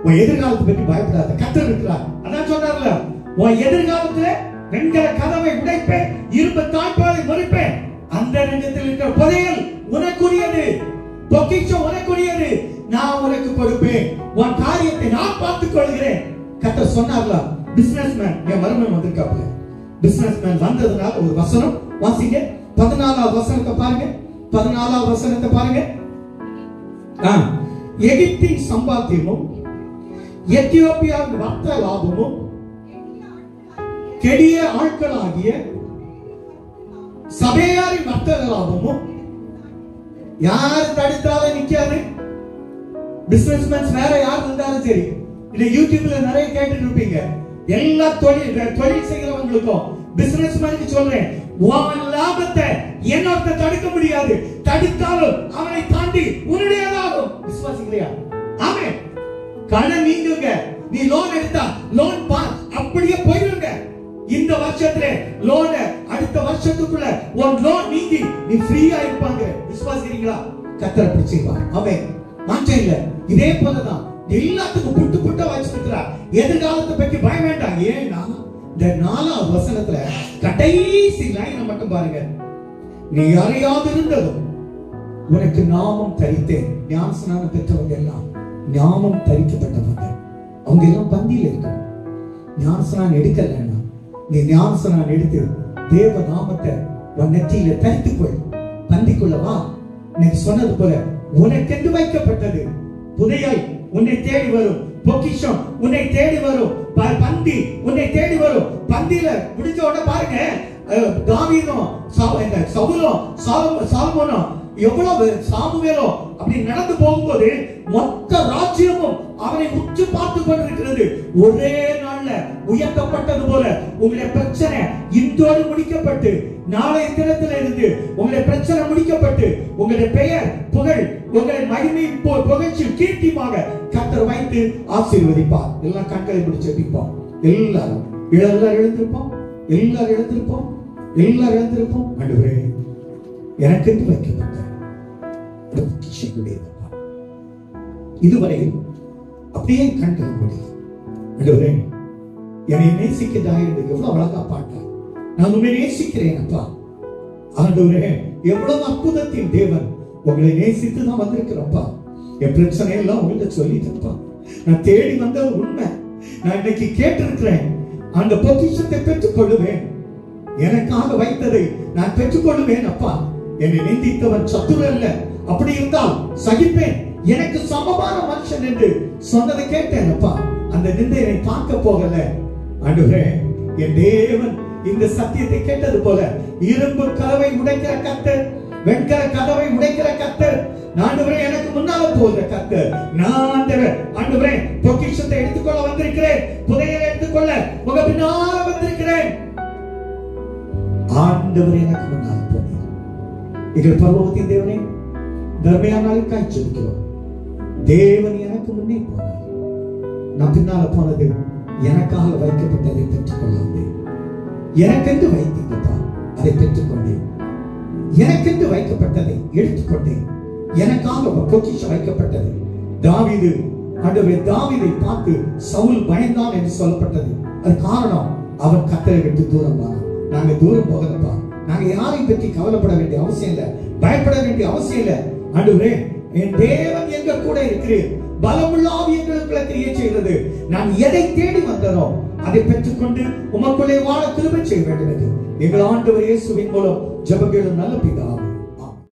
உன் எதிர்காலத்தை பற்றி பயப்படாத, கர்த்தர் இருக்கிறார். அதான் சொன்னார்ல, உன் எதிர்காலத்துல வெண்கல கதவை உடைப்பேன், இரும்பு தாழ்பாலை முறிப்பேன். அந்த ரங்கத்தில் இருக்கிற புதையல் உனக்குரியது, பொக்கிஷம் உனக்குரியது, நான் உனக்கு கொடுப்பேன். உன் காரியத்தை நான் பார்த்துக் கொள்கிறேன். கர்த்தர் சொன்னார்ல. பிசினஸ்மேன், என் மருமகன் வந்திருக்காப்ல. பிசினஸ்மேன் வந்ததுனால ஒரு வசனம் வாசிங்க. 14ஆம் வசனத்தை பாருங்க. 14ஆம் வசனத்தை பாருங்க. எகிப்தின் சம்பாத்தியமும் எத்தியோப்பியாவின் வர்த்தக லாபமும் கெடிய ஆட்களாகிய சபையாரின் வர்த்தக லாபமும் யார் தடுத்தாலும் நிக்காது. பிசினஸ்மேன்ஸ் வேற யார் இருந்தாலும் சரி, இந்த யூடியூப்ல நிறைய கேட்டுட்டு இருப்பீங்க. எல்லா தொழில் செய்கிறவங்களுக்கும் பிசினஸ்மேனுக்கு சொல்றேன், உன் லாபத்தை என்னொருத்த தடுக்க முடியாது. தடுத்தாலும் அவனை தாண்டி உன்னுடையதாகும். விசுவாசிக்கலையா? ஆமென். கடன் நீங்குங்க. நீ லோன் எடுத்தா லோன் அப்படியே போயிடுங்க. இந்த வருஷத்துல லோன், அடுத்த வருஷத்துக்குள்ள உன் லோன் நீங்கி நீ ஃப்ரீயா இருப்பாங்க. விசுவாசிக்கிறீங்களா? கர்த்தர் அப்படி செய்வார். ஆமென். மாற்றம் இல்ல. இதே போலதான் எல்லாத்துக்கும் புட்டு புட்டா வச்சிருக்கிறார். எதிர்காலத்தை பற்றி பயம் வேண்டாம். ஏன்னா இந்த 4ஆம் வசனத்துல கடைசி லைனை மட்டும் பாருங்க. நீ அறியாது இருந்ததும் உனக்கு நாமம் தரித்தேன். ஞானஸ்நானம் பெற்றவங்க எல்லாம் நாமம் தரிக்கப்பட்டவங்க. அவங்க எல்லாம் பந்தியில இருக்கணும். ஞானஸ்நானம் எடுக்கலன்னா நீ ஞானஸ்நானம் எடுத்து தேவ நாமத்தை உன் நெற்றியில தரித்துக்கொள். பந்திக்குள்ள வா. இன்னைக்கு சொன்னது போல உனக்கென்று வைக்கப்பட்டது புதையல் உன்னை தேடி வரும். பொக்கிஷம் உன்னை தேடி வரும். பந்தி உன்னை தேடி வரும். பந்தியில முடிஞ்ச உடனே பாருங்க, தாவீதும் சவுலும் சாலமோனும் எவ்வளவு சாமுவேலோ அப்படி நடந்து போகும்போது மொத்த ராஜ்யமும் அவனை உற்று பார்த்து கொண்டிருக்கிறது. ஒரே நாள்ல உயர்த்தப்பட்டது போல உங்களுடைய பிரச்சனை இன்றோடு முடிக்கப்பட்டு நாளைய தினத்தில இருந்து உங்களுடைய பிரச்சனை முடிக்கப்பட்டு உங்களுடைய பெயர் புகழ் உங்களுடைய மகிமை புகழ்ச்சி கீர்த்திமாக கர்த்தர் வைத்து ஆசீர்வதிப்பார். எல்லாம் கண்களை பிடிச்சு வைப்போம். எல்லாரும் எழுந்திருப்போம். ஆண்டவரே, எனக்கென்று வைக்கப்பட்ட இதுவரை அப்படியே கண்கள் மூடி, ஆண்டவரே என்னை நேசிக்கிறாய் என்று எவ்வளவு அழகா பாட்டார். நான் உண்மை நேசிக்கிறேன் அப்பா. ஆண்டவரே, எவ்வளவு அற்புதத்தின் தேவன். உங்களை நேசித்து நான் வந்திருக்கிறப்பா. என் பிரச்சனை எல்லாம் உங்கள்கிட்ட சொல்லிட்டேன்ப்பா. நான் தேடி வந்தது உண்மை. நான் இன்னைக்கு கேட்டிருக்கிறேன். அந்த பொக்கிஷத்தை பெற்றுக் கொள்ளுவேன். எனக்காக வைத்ததை நான் பெற்றுக் கொள்ளுவேன் அப்பா. என்னை நிந்தித்தவன் சத்துரு அல்ல. அப்படி இருந்தால் சகிப்பேன். எனக்கு சமமான மனுஷன் என்று சொன்னதை கேட்டேன் அப்பா. அந்த நிந்தையை பார்க்க போகல. ஆண்டவரே, என் தேவன் இந்த சத்தியத்தை கேட்டது போல இரும்பு கதவை உடைக்கிற கர்த்தர், வெண்கல கதவை உடைக்கிற கர்த்தர், ஆண்டவரே எனக்கு முன்னால போகிற கர்த்தர், நான் ஆண்டவரே பொக்கிஷத்தை எடுத்துக்கொள்ள வந்திருக்கிறேன், புதையலை எடுத்துக்கொள்ள உங்க பின்னால வந்திருக்கிறேன். ஆண்டவரே எனக்கு முன்னால போனீர். எங்கள் பரலோகத்தின் தேவனே, தர்மையான நாளுக்காய் ஜெபிக்கிறோம். தேவன் எனக்கு முன்னே போனார். நான் பின்னால போனது எனக்காக வைக்கப்பட்டதை பெற்றுக்கொள்ள வந்தேன். எனக்கென்று வைத்தீங்கப்பா, அதை பெற்றுக்கொண்டேன். எனக்கென்று வைக்கப்பட்டதை எடுத்துக்கொண்டேன். எனக்காக பொக்கிஷம் வைக்கப்பட்டது. தாவீது, ஆண்டவரே, தாவீதை பார்த்து சவுல் பயந்தான் என்று சொல்லப்பட்டது. அது காரணம், அவன் கர்த்தரை விட்டு தூரம் போனான். நாங்க தூரம் போகலப்பா. நாங்க யாரையும் பற்றி கவலைப்பட வேண்டிய அவசியம் இல்லை, பயப்பட வேண்டிய அவசியம் இல்லை. ஆண்டவரே, என் தேவன் எங்க கூட இருக்கிறேன். பலமுள்ள ஆவி எங்களுக்குள்ள கிரியை செய்கிறது. நான் எதை தேடி வந்தனோ அதை பெற்றுக்கொண்டு உமக்குள்ளே வாழ கிருபை செய்ய வேண்டும் என்று எங்கள் ஆண்டவர் இயேசுவின் மூலம் ஜெபம் கேளும் நல்ல பிதாவே.